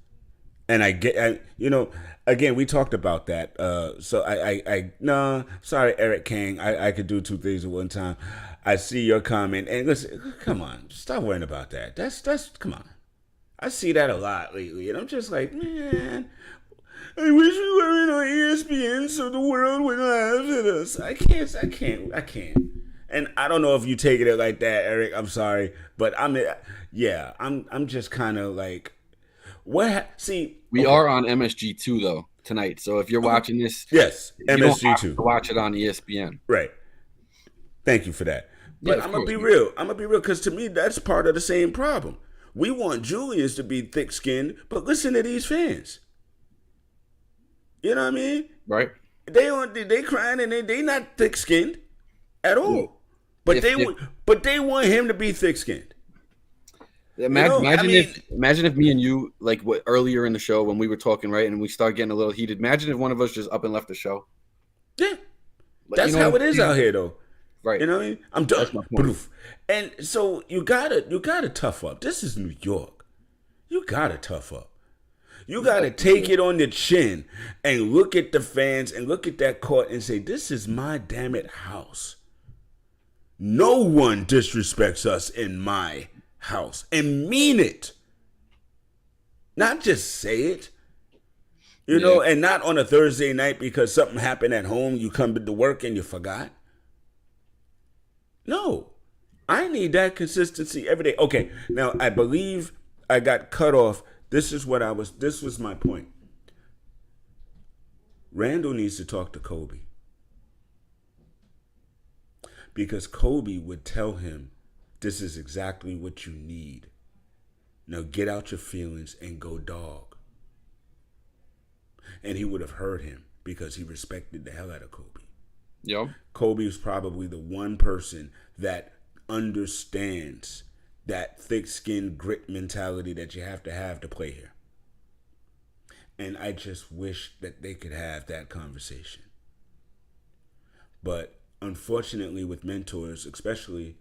And again, we talked about that. Sorry, Eric King. I could do two things at one time. I see your comment, and listen, come on, stop worrying about that. That's come on. I see that a lot lately, and I'm just like, man, I wish we weren't on ESPN so the world would laugh at us. I can't. And I don't know if you taking it like that, Eric. I'm sorry, but I'm just kind of like, what? See, we are on MSG2 though tonight. So if you're watching this, yes, MSG2, watch it on ESPN. Right. Thank you for that. But I'm gonna be real. Because to me, that's part of the same problem. We want Julius to be thick-skinned, but listen to these fans. You know what I mean? Right. They crying and they not thick-skinned at all. But they want him to be thick-skinned. Imagine if me and you, like what earlier in the show when we were talking, right, and we start getting a little heated. Imagine if one of us just up and left the show. Yeah, that's how it is out here, though. Right. You know what I mean? I'm done. And so you gotta tough up. This is New York. You gotta tough up. You gotta take it on the chin and look at the fans and look at that court and say, "This is my damn it house. No one disrespects us in my house," and mean it. Not just say it. You know, and not on a Thursday night because something happened at home, you come to work and you forgot. No. I need that consistency every day. Okay, now I believe I got cut off. This was my point. Randle needs to talk to Kobe. Because Kobe would tell him, this is exactly what you need. Now get out your feelings and go dog. And he would have heard him because he respected the hell out of Kobe. Yep. Kobe is probably the one person that understands that thick-skinned grit mentality that you have to play here. And I just wish that they could have that conversation. But unfortunately with mentors, especially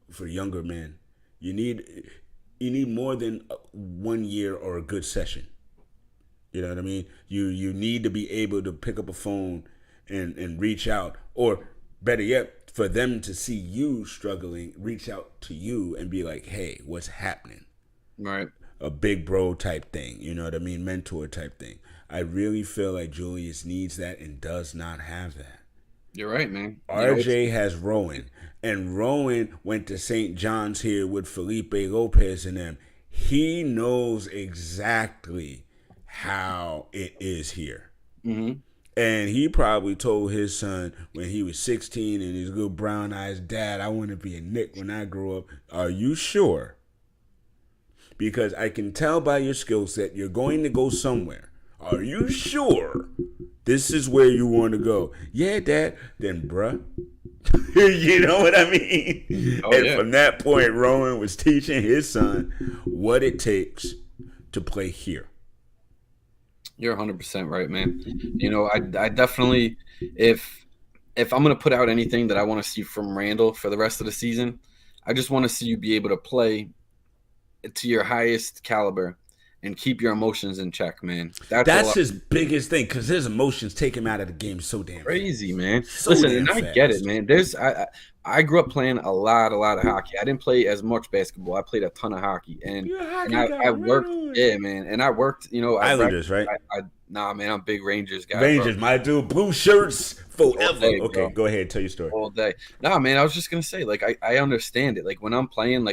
for younger men, you need more than 1 year or a good session. You know what I mean? You need to be able to pick up a phone and reach out, or better yet, for them to see you struggling, reach out to you and be like, hey, what's happening? Right. a big bro type thing. You know what I mean? Mentor type thing. I really feel like Julius needs that and does not have that. You're right, man. RJ has Rowan, and Rowan went to St. John's here with Felipe Lopez and them. He knows exactly how it is here. Mm-hmm. And he probably told his son when he was 16 and his little brown eyes, Dad, I want to be a Knick when I grow up. Are you sure? Because I can tell by your skill set you're going to go somewhere. Are you sure this is where you want to go? Yeah, Dad. Then, bruh. You know what I mean? Oh, and from that point, Rowan was teaching his son what it takes to play here. You're 100% right, man. You know, I definitely, if I'm going to put out anything that I want to see from Randle for the rest of the season, I just want to see you be able to play to your highest caliber and keep your emotions in check, man. That's his biggest thing, because his emotions take him out of the game so damn crazy, man. So Listen, and fast. I get it, man. I grew up playing a lot of hockey. I didn't play as much basketball. I played a ton of hockey, and I worked. Yeah, man, and I worked. You know, Islanders, right? Nah, man, I'm a big Rangers guy. Rangers, bro. my dude, blue shirts forever. Day, okay, go ahead, tell your story. All day. Nah, man, I was just gonna say, like, I understand it. Like when I'm playing,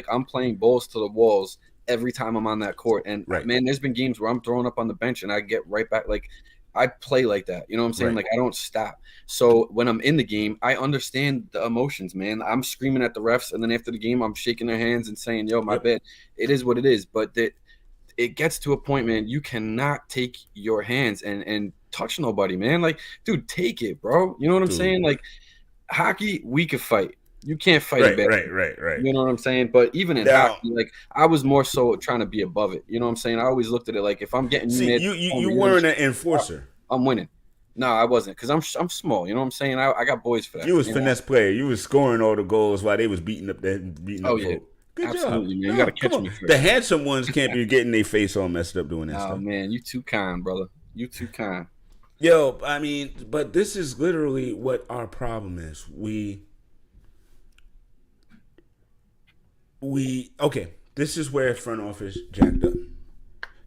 balls to the walls every time I'm on that court. And man, there's been games where I'm throwing up on the bench and I get right back. Like I play like that. You know what I'm saying? Like I don't stop. So when I'm in the game, I understand the emotions, man. I'm screaming at the refs, and then after the game, I'm shaking their hands and saying, "Yo, my bad." It is what it is. But it gets to a point, man. You cannot take your hands and touch nobody, man. Like, dude, take it, bro. You know what I'm saying? Like hockey, we could fight. You can't fight it back. Right. You know what I'm saying? But even in hockey, like I was more so trying to be above it. You know what I'm saying? I always looked at it like if I'm getting you weren't an enforcer. I'm winning. No, I wasn't, because I'm small. You know what I'm saying? I got boys for that. You was finesse player. You was scoring all the goals while they was beating up folk. Good absolutely, job. man. You got to catch me first. The handsome ones can't be getting their face all messed up doing that stuff. Oh man, you too kind, brother. You too kind. Yo, I mean, but this is literally what our problem is. This is where front office jacked up.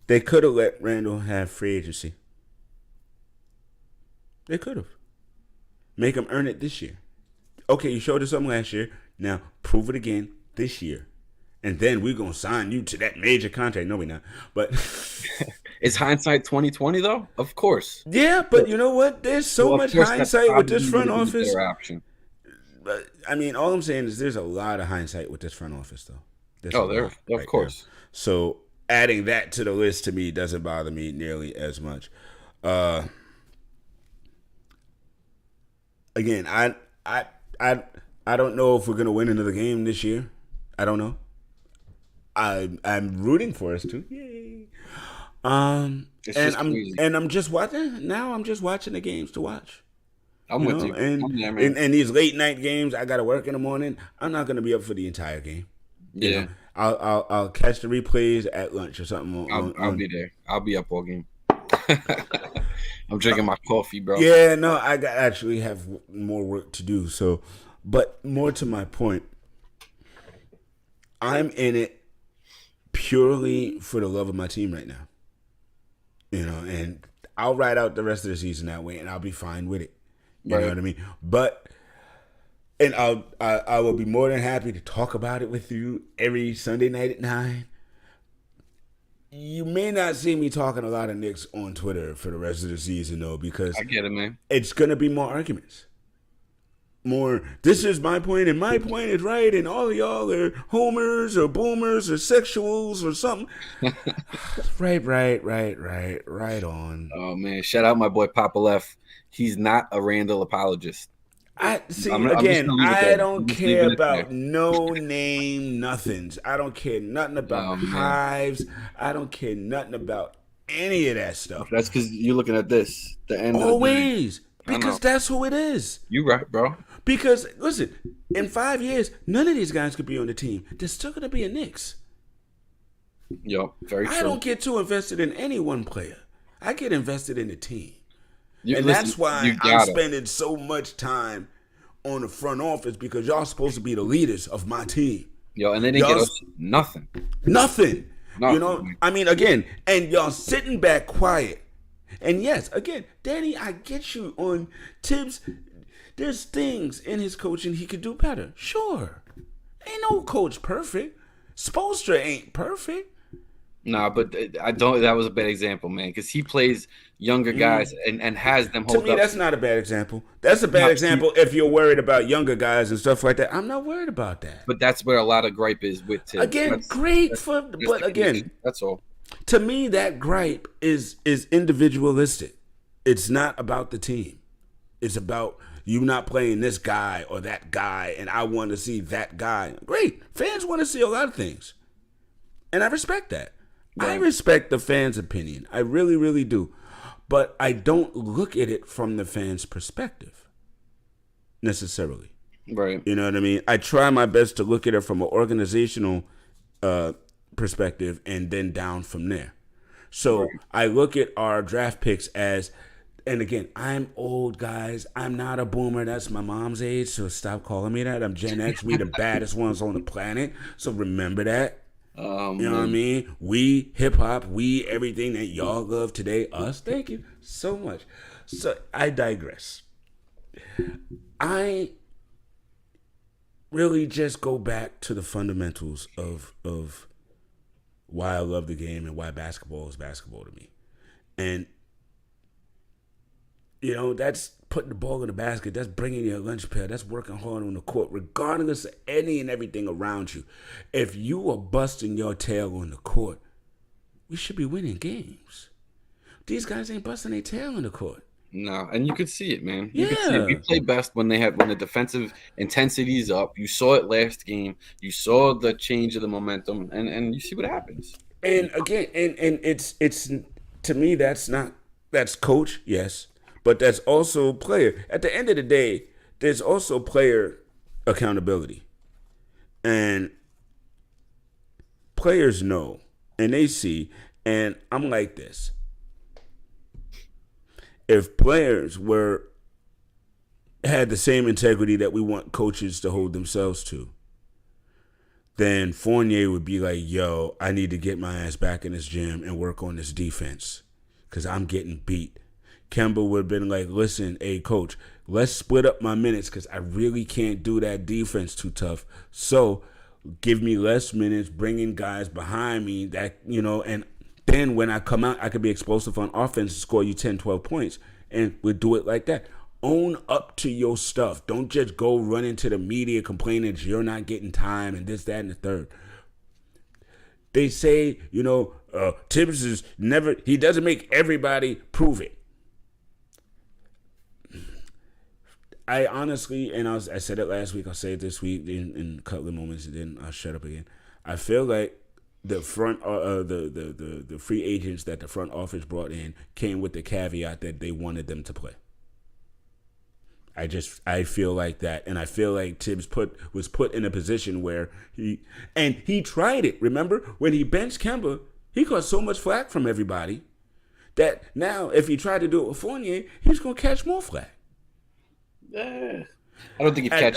They could have let Randle have free agency. They could have. Make him earn it this year. Okay, you showed us something last year. Now prove it again this year. And then we're going to sign you to that major contract. No, we're not. But is hindsight 2020 though? Of course. Yeah, but you know what? There's so much hindsight with this front office. But, I mean, all I'm saying is there's a lot of hindsight with this front office, though. Of course. There. So adding that to the list to me doesn't bother me nearly as much. Again, I don't know if we're gonna win another game this year. I don't know. I'm rooting for us to. Yay. I'm just watching. Now I'm just watching the games to watch. I'm with you. And these late night games, I gotta work in the morning. I'm not gonna be up for the entire game. Yeah. You know? I'll catch the replays at lunch or something. I'll be there. I'll be up all game. I'm drinking my coffee, bro. Yeah, no, I actually have more work to do. So, but more to my point, I'm in it purely for the love of my team right now. You know, and I'll ride out the rest of the season that way, and I'll be fine with it. You know what I mean? But, and I will be more than happy to talk about it with you every Sunday night at 9. You may not see me talking a lot of Knicks on Twitter for the rest of the season, though, because I get it, man. It's going to be more arguments. More, this is my point, and my point is right, and all of y'all are homers or boomers or sexuals or something. Right on. Oh, man. Shout out my boy Papa Left. He's not a Randle apologist. I don't care about no name nothings. I don't care nothing about hives. I don't care nothing about any of that stuff. That's because you're looking at this. The end. Always. Because that's who it is. You right, bro. Because, listen, in 5 years, none of these guys could be on the team. There's still going to be a Knicks. Yo, very true. I don't get too invested in any one player. I get invested in the team. That's why I'm spending so much time on the front office, because y'all supposed to be the leaders of my team. Yo, and they didn't get us nothing. Nothing. Nothing. I mean, again, and y'all sitting back quiet. And yes, again, Danny, I get you on Thibs. There's things in his coaching he could do better. Sure. Ain't no coach perfect. Spoelstra ain't perfect. Nah, but I don't. That was a bad example, man, because he plays younger guys and has them hold up. To me, that's not a bad example. That's a bad example if you're worried about younger guys and stuff like that. I'm not worried about that. But that's where a lot of gripe is with Thibs. Again, but again, that's all. To me, that gripe is individualistic. It's not about the team. It's about you not playing this guy or that guy, and I want to see that guy. Great. Fans want to see a lot of things. And I respect that. Right. I respect the fans' opinion. I really, really do. But I don't look at it from the fans' perspective, necessarily. Right. You know what I mean? I try my best to look at it from an organizational perspective and then down from there. So right. I look at our draft picks as, and again, I'm old, guys. I'm not a boomer. That's my mom's age, so stop calling me that. I'm Gen X. We the baddest ones on the planet, so remember that. You know what I mean? We hip-hop, we everything that y'all love today, us. Thank you so much. So I digress. I really just go back to the fundamentals of why I love the game and why basketball is basketball to me. And, you know, that's putting the ball in the basket. That's bringing your lunch pail. That's working hard on the court, regardless of any and everything around you. If you are busting your tail on the court, we should be winning games. These guys ain't busting their tail on the court. No, and you could see it, man. You could see it. We play best when the defensive intensity is up. You saw it last game. You saw the change of the momentum, and you see what happens. And again, and it's to me that's coach, yes. But that's also player. At the end of the day, there's also player accountability. And players know, and they see, and I'm like this. If players had the same integrity that we want coaches to hold themselves to, then Fournier would be like, yo, I need to get my ass back in this gym and work on this defense because I'm getting beat. Kemba would have been like, listen, hey, coach, let's split up my minutes because I really can't do that defense too tough. So give me less minutes, bring in guys behind me that, you know, and then when I come out, I could be explosive on offense and score you 10, 12 points. And we'll do it like that. Own up to your stuff. Don't just go run into the media complaining that you're not getting time and this, that, and the third. They say, you know, Thibs is he doesn't make everybody prove it. I honestly, and I said it last week, I'll say it this week in a couple of moments, and then I'll shut up again. I feel like the front, the free agents that the front office brought in came with the caveat that they wanted them to play. I feel like that, and I feel like Thibs was put in a position where he tried it. Remember when he benched Kemba, he got so much flack from everybody that now if he tried to do it with Fournier, he's gonna catch more flack. I don't think he'd catch.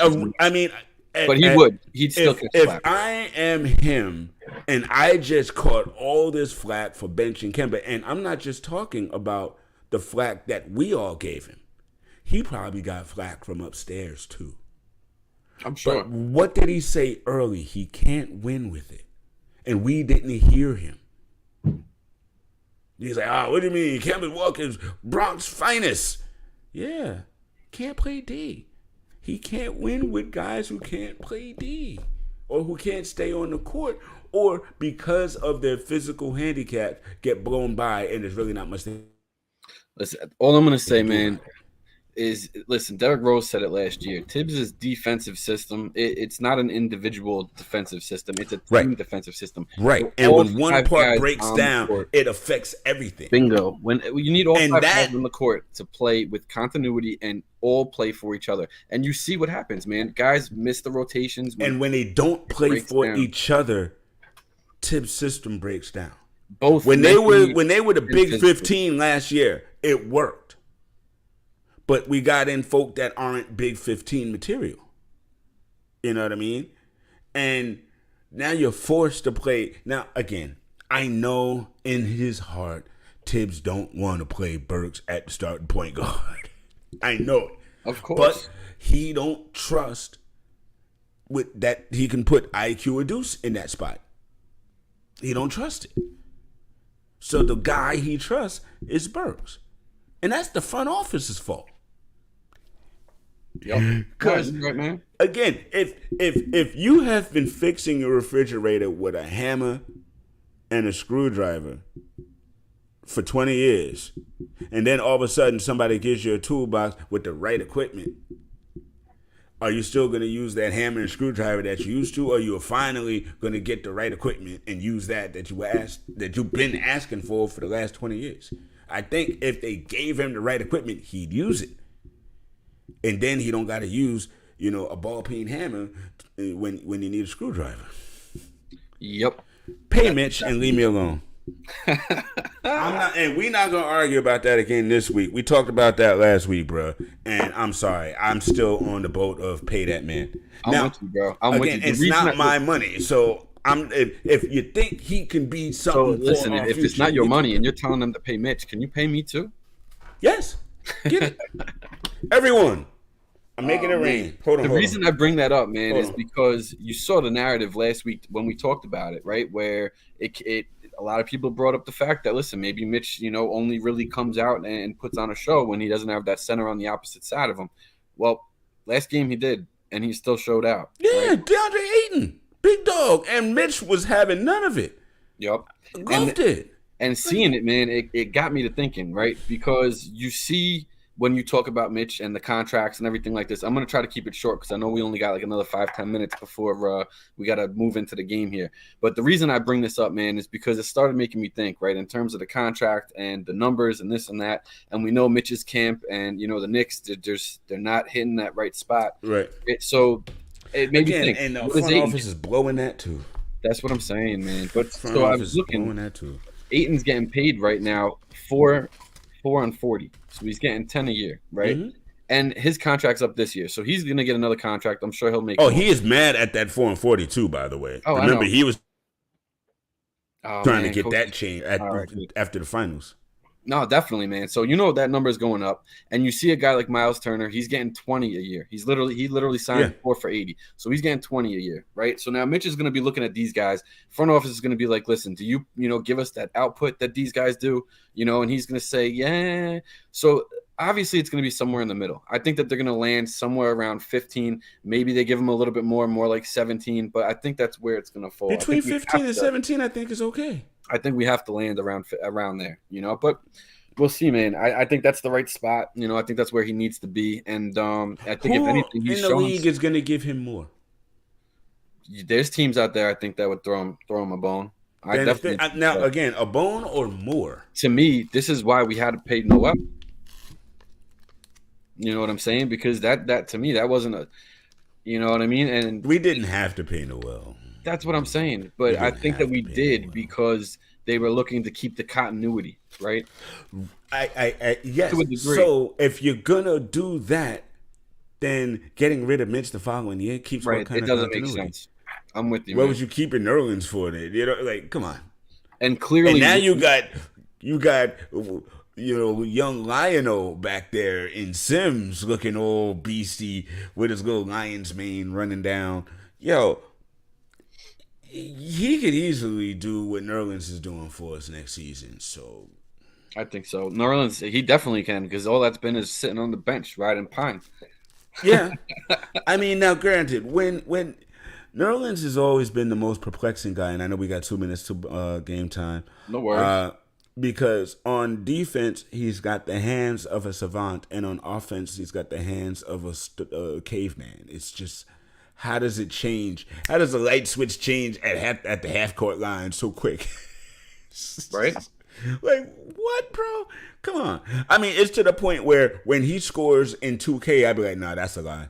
But he would. He'd still catch flack. If I am him and I just caught all this flack for benching Kemba, and I'm not just talking about the flack that we all gave him. He probably got flack from upstairs too. I'm sure. But what did he say early? He can't win with it. And we didn't hear him. He's like, what do you mean? Kemba Walker's Bronx finest. Yeah. Can't play D. He can't win with guys who can't play D or who can't stay on the court or because of their physical handicap get blown by and there's really not much. Listen, all I'm going to say, man, is listen, Derrick Rose said it last year. Thibs' defensive system, it's not an individual defensive system. It's a team defensive system. Right. So and when one part breaks down, it affects everything. Bingo. When you need all five guys on the court to play with continuity and all play for each other. And you see what happens, man. Guys miss the rotations. And when they don't play for each other, Thibs' system breaks down. Both when they were the Big 15 last year, it worked. But we got in folk that aren't Big 15 material. You know what I mean? And now you're forced to play. Now, again, I know in his heart, Thibs don't want to play Burks at the starting point guard. I know it. Of course. But he don't trust with that he can put IQ or Deuce in that spot. He don't trust it. So the guy he trusts is Burks. And that's the front office's fault. Yep. Because right, man. Again, if you have been fixing your refrigerator with a hammer and a screwdriver for 20 years, and then all of a sudden somebody gives you a toolbox with the right equipment, are you still going to use that hammer and screwdriver that you used to, or you are finally going to get the right equipment and use that you've been asking for the last 20 years? I think if they gave him the right equipment, he'd use it. And then he don't got to use, a ball peen hammer when you need a screwdriver. Yep. Pay Mitch and leave me alone. And we're not gonna argue about that again this week. We talked about that last week, bro. And I'm sorry, I'm still on the boat of pay that man. I'm with you, bro. It's not my money, so if you think he can be something. So listen, if it's not your money and you're telling them to pay Mitch, can you pay me too? Yes, get it, everyone. I'm making it rain. The reason I bring that up, man, is because you saw the narrative last week when we talked about it, right? Where it a lot of people brought up the fact that, listen, maybe Mitch, only really comes out and puts on a show when he doesn't have that center on the opposite side of him. Well, last game he did, and he still showed out. Yeah, right? DeAndre Ayton, big dog, and Mitch was having none of it. Yep. Loved it. And seeing it, man, it got me to thinking, right? Because you see when you talk about Mitch and the contracts and everything like this, I'm going to try to keep it short because I know we only got like another 5-10 minutes before we got to move into the game here. But the reason I bring this up, man, is because it started making me think, right, in terms of the contract and the numbers and this and that. And we know Mitch's camp and, the Knicks, they're not hitting that right spot. Right. So it made me think. And the front office is blowing that too. That's what I'm saying, man. But front so I office was is looking. blowing that too. Ayton's getting paid right now $4 on 40. So he's getting 10 a year, right? Mm-hmm. And his contract's up this year. So he's going to get another contract. I'm sure he'll make he is mad at that 4 and 42, by the way. Oh, remember, he was trying to get that change after the finals. No, definitely, man. So that number is going up, and you see a guy like Miles Turner, he's getting 20 a year. He literally signed 4 for 80, so he's getting 20 a year, right? So now Mitch is going to be looking at these guys. Front office is going to be like, listen, do you give us that output that these guys do, and he's going to say, yeah. So obviously it's going to be somewhere in the middle. I think that they're going to land somewhere around 15. Maybe they give him a little bit more like 17, but I think that's where it's going to fall. Between 15 and 17, I think is okay. I think we have to land around there, but we'll see, man. I think that's the right spot. I think that's where he needs to be. And I think if anything, he's in the league is going to give him more. There's teams out there, I think, that would throw him a bone. Again, a bone or more. To me, this is why we had to pay Noel. You know what I'm saying? Because that to me, that wasn't a, you know what I mean? And we didn't have to pay Noel. That's what I'm saying. But I think that we did because they were looking to keep the continuity, right? Yes. So if you're gonna do that, then getting rid of Mitch the following year keeps right. What kind it of doesn't continuity? Make sense. I'm with you. What was you keeping Nerlens for then? Come on. And clearly, and now you got young Lionel back there in Sims looking all beastie with his little lion's mane running down. He could easily do what Nerlens is doing for us next season. So I think so. Nerlens, he definitely can because all that's been is sitting on the bench riding pine. Yeah. I mean, now granted, when Nerlens has always been the most perplexing guy, and I know we got 2 minutes to game time. No worries. Because on defense, he's got the hands of a savant, and on offense, he's got the hands of a caveman. It's just, how does it change? How does the light switch change at the half-court line so quick? Right? Like, what, bro? Come on. I mean, it's to the point where when he scores in 2K, I'd be like, nah, that's a lie.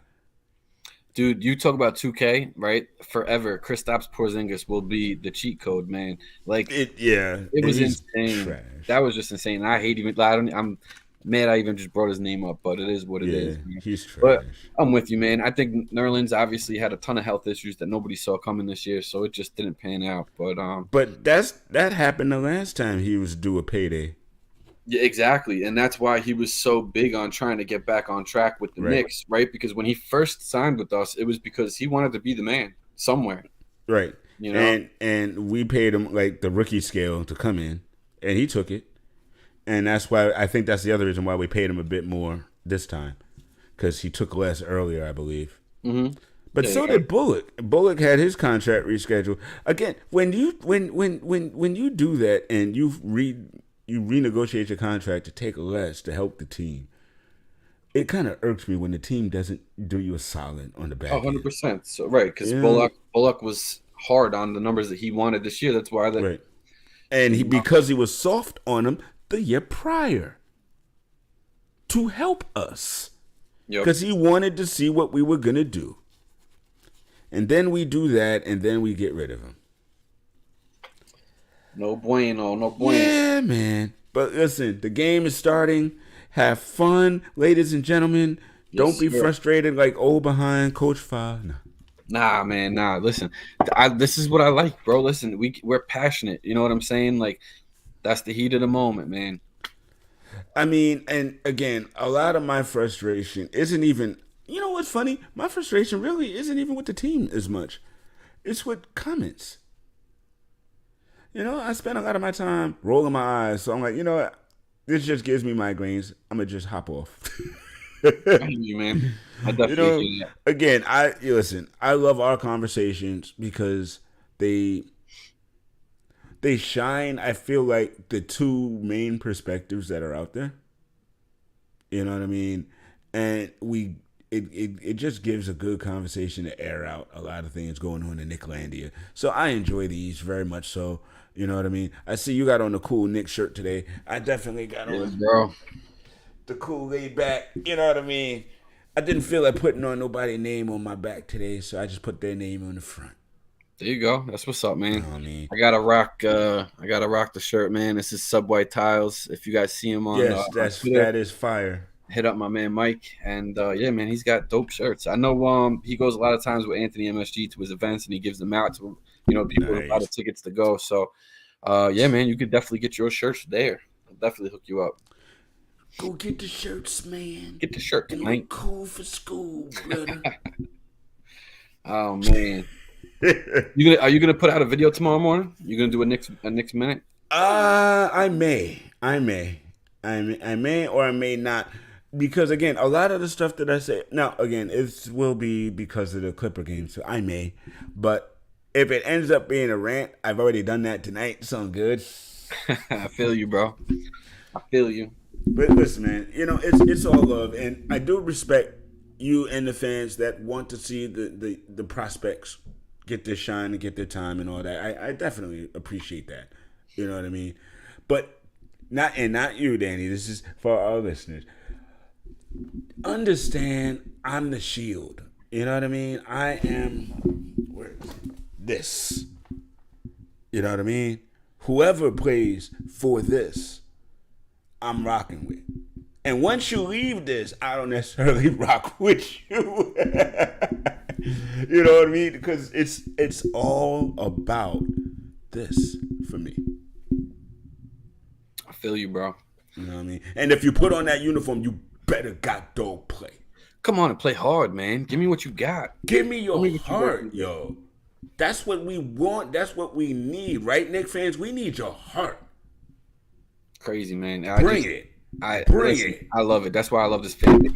Dude, you talk about 2K, right? Forever, Kristaps Porzingis will be the cheat code, man. Like it was insane. Trash. That was just insane. I hate even. Mad I even just brought his name up, but it is what it is. Yeah, Man. he's trash. But I'm with you, man. I think Nerlens obviously had a ton of health issues that nobody saw coming this year, so it just didn't pan out. But that happened the last time he was due a payday. Yeah, exactly. And that's why he was so big on trying to get back on track with the Knicks, right? Because when he first signed with us, it was because he wanted to be the man somewhere. Right. You know? And we paid him like the rookie scale to come in, and he took it. And that's why I think that's the other reason why we paid him a bit more this time, because he took less earlier, I believe. Mm-hmm. But so did Bullock. Bullock had his contract rescheduled. Again, when you do that and you renegotiate your contract to take less to help the team, it kind of irks me when the team doesn't do you a solid on the back. 100%. So right, because Bullock was hard on the numbers that he wanted this year. That's why right. And because he was soft on him the year prior to help us. Because he wanted to see what we were going to do. And then we do that, and then we get rid of him. No bueno, no bueno. Yeah, man. But listen, the game is starting. Have fun, ladies and gentlemen. Don't be frustrated like old behind Coach Fa. Nah, man, nah. Listen, this is what I like, bro. Listen, we're passionate. You know what I'm saying? Like, that's the heat of the moment, man. I mean, and again, a lot of my frustration isn't even, you know what's funny? My frustration really isn't even with the team as much. It's with comments. You know, I spend a lot of my time rolling my eyes. So I'm like, you know what? This just gives me migraines. I'm going to just hop off. I hear you, man. I definitely hear that. Again, listen, I love our conversations because they shine, I feel like, the two main perspectives that are out there. You know what I mean? And it just gives a good conversation to air out a lot of things going on in Nicklandia. So I enjoy these very much so. You know what I mean? I see you got on the cool Knicks shirt today. I definitely got on the cool laid back. You know what I mean? I didn't feel like putting on nobody's name on my back today, so I just put their name on the front. There you go. That's what's up, man. You know what I mean? I gotta rock the shirt, man. This is Subway Tiles. If you guys see him on that is fire. Hit up my man Mike, and yeah, man, he's got dope shirts. I know he goes a lot of times with Anthony MSG to his events, and he gives them out to people with a lot of tickets to go. So yeah, man, you could definitely get your shirts there. I'll definitely hook you up. Go get the shirts, man. Get the shirt, and man. Cool for school, brother. Oh man. Are you gonna put out a video tomorrow morning? You gonna do a Knicks minute? I may or I may not, because again, a lot of the stuff that I say now, again, it will be because of the Clipper game, so I may. But if it ends up being a rant, I've already done that tonight. So I'm good. I feel you, bro. I feel you. But listen, man, it's all love, and I do respect you and the fans that want to see the prospects get their shine and get their time and all that. I definitely appreciate that. You know what I mean? But not you, Danny. This is for our listeners. Understand, I'm the shield. You know what I mean? I am this. You know what I mean? Whoever plays for this, I'm rocking with. And once you leave this, I don't necessarily rock with you. You know what I mean? Because it's all about this for me. I feel you, bro. You know what I mean? And if you put on that uniform, you better got dog play. Come on and play hard, man. Give me what you got. Give me your heart, yo. That's what we want. That's what we need, right, Knicks fans? We need your heart. Crazy, man. Bring it. I love it. That's why I love this fan base.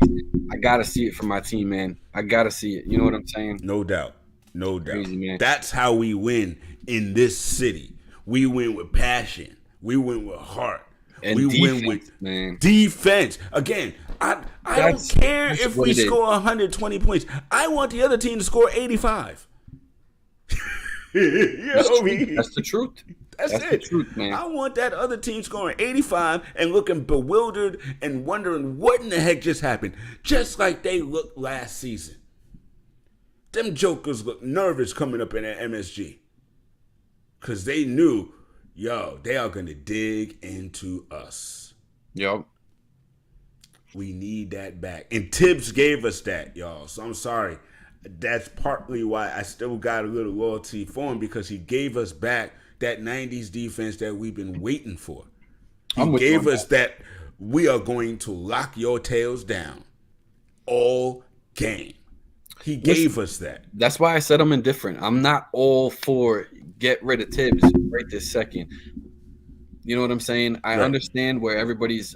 I gotta see it from my team, man. I gotta see it. You know what I'm saying? No doubt. Crazy, man. That's how we win in this city. We win with passion. We win with heart. And we win with defense. Again, I don't care if we score 120 points. I want the other team to score 85. You know what I mean? That's the truth. That's it. The truth, man. I want that other team scoring 85 and looking bewildered and wondering what in the heck just happened. Just like they looked last season. Them jokers look nervous coming up in that MSG. Because they knew, they are going to dig into us. Yup. We need that back. And Thibs gave us that, y'all. So I'm sorry. That's partly why I still got a little loyalty for him, because he gave us back that 90s defense that we've been waiting for. He gave us that we are going to lock your tails down all game. He gave us that. That's why I said I'm indifferent. I'm not all for get rid of Thibs right this second. You know what I'm saying? I understand where everybody's,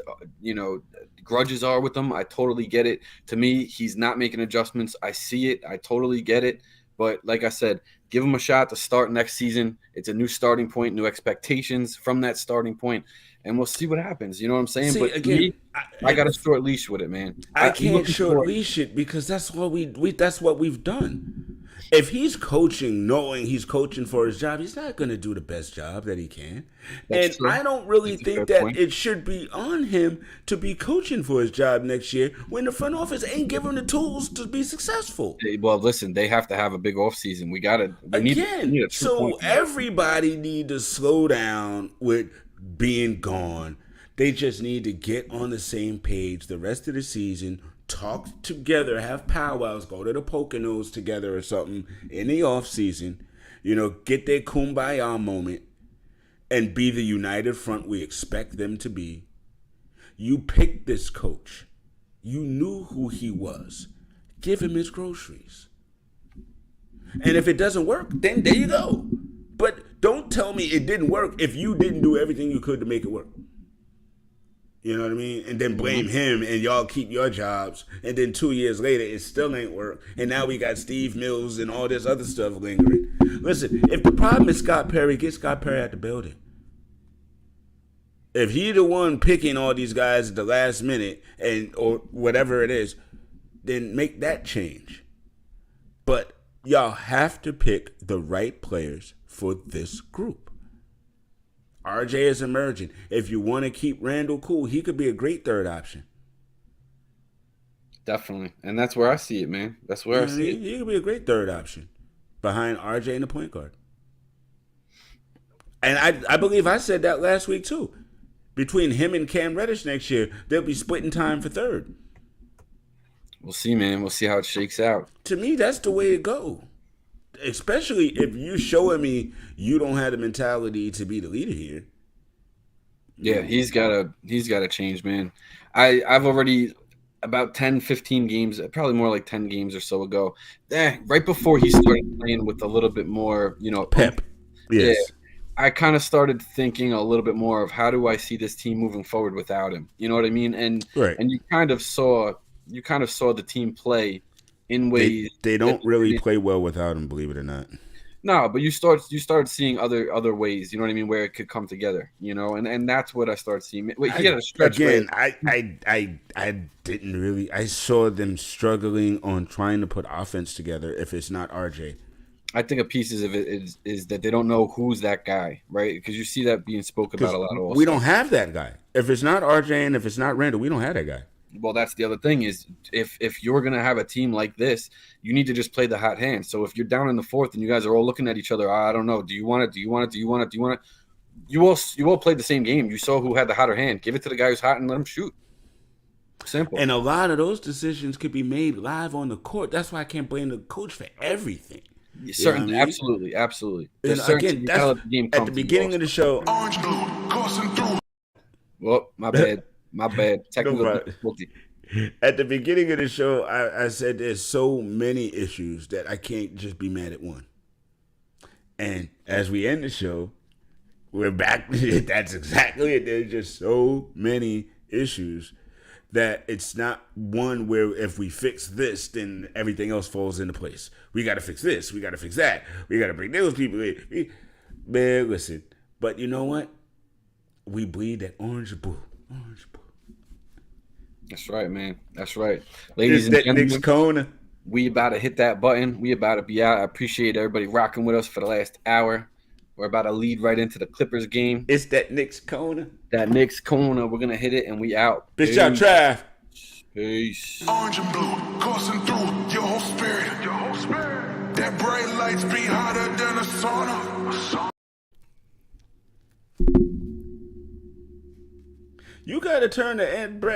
grudges are with him. I totally get it. To me, he's not making adjustments. I see it. I totally get it. But like I said, give him a shot to start next season. It's a new starting point, new expectations from that starting point, and we'll see what happens. You know what I'm saying? See, but again, me, I got a short leash with it, man. I can't short leash it because that's what that's what we've done. If he's coaching knowing he's coaching for his job, he's not going to do the best job that he can. That's true. I don't really think that it should be on him to be coaching for his job next year when the front office ain't giving him the tools to be successful. Well, listen, they have to have a big offseason. So everybody need to slow down with being gone. They just need to get on the same page the rest of the season. Talk together, have powwows, go to the Poconos together or something in the off season, get their kumbaya moment and be the united front we expect them to be. You picked this coach. You knew who he was. Give him his groceries. And if it doesn't work, then there you go. But don't tell me it didn't work if you didn't do everything you could to make it work. You know what I mean? And then blame him and y'all keep your jobs. And then 2 years later, it still ain't work. And now we got Steve Mills and all this other stuff lingering. Listen, if the problem is Scott Perry, get Scott Perry out the building. If he the one picking all these guys at the last minute or whatever it is, then make that change. But y'all have to pick the right players for this group. RJ is emerging. If you want to keep Randle cool, he could be a great third option. Definitely. And that's where I see it, man. That's where I see it. He could be a great third option behind RJ and the point guard. And I believe I said that last week too. Between him and Cam Reddish next year, they'll be splitting time for third. We'll see, man. We'll see how it shakes out. To me, that's the way to go. Especially if you showing me you don't have the mentality to be the leader here. Yeah, he's gotta change, man. I've already about 10, 15 games, probably more like 10 games or so ago. Right before he started playing with a little bit more, pep. Yes. Yeah, I kind of started thinking a little bit more of how do I see this team moving forward without him? You know what I mean? And you kind of saw the team play in ways they don't really play well without him, believe it or not. No, but you start seeing other ways, you know what I mean, where it could come together, and that's what I started seeing. He had a stretch again. I didn't really. I saw them struggling on trying to put offense together. If it's not RJ, I think a piece of it is that they don't know who's that guy, right? Because you see that being spoken about a lot. Also, we don't have that guy. If it's not RJ and if it's not Randle, we don't have that guy. Well, that's the other thing is if you're going to have a team like this, you need to just play the hot hand. So if you're down in the fourth and you guys are all looking at each other, I don't know. Do you want it? Do you want it? Do you want it? Do you want it? You all played the same game. You saw who had the hotter hand. Give it to the guy who's hot and let him shoot. Simple. And a lot of those decisions could be made live on the court. That's why I can't blame the coach for everything. Certainly, absolutely. Again, that's at the beginning of the show. Orange blue coursing through. Well, my bad. Technical difficulty. At the beginning of the show, I said there's so many issues that I can't just be mad at one. And as we end the show, we're back. That's exactly it. There's just so many issues that it's not one where if we fix this, then everything else falls into place. We got to fix this. We got to fix that. We got to bring those people in. Man, listen. But you know what? We bleed that orange blue. Orange blue. That's right, man. That's right. Ladies and gentlemen, Knicks Kona. We about to hit that button. We about to be out. I appreciate everybody rocking with us for the last hour. We're about to lead right into the Clippers game. It's that Knicks Kona. That Knicks Kona. We're going to hit it, and we out. Bitch, y'all trash. Peace. Orange and blue coursing through your whole spirit. That bright lights be hotter than a sauna. You got to turn the end, Brett.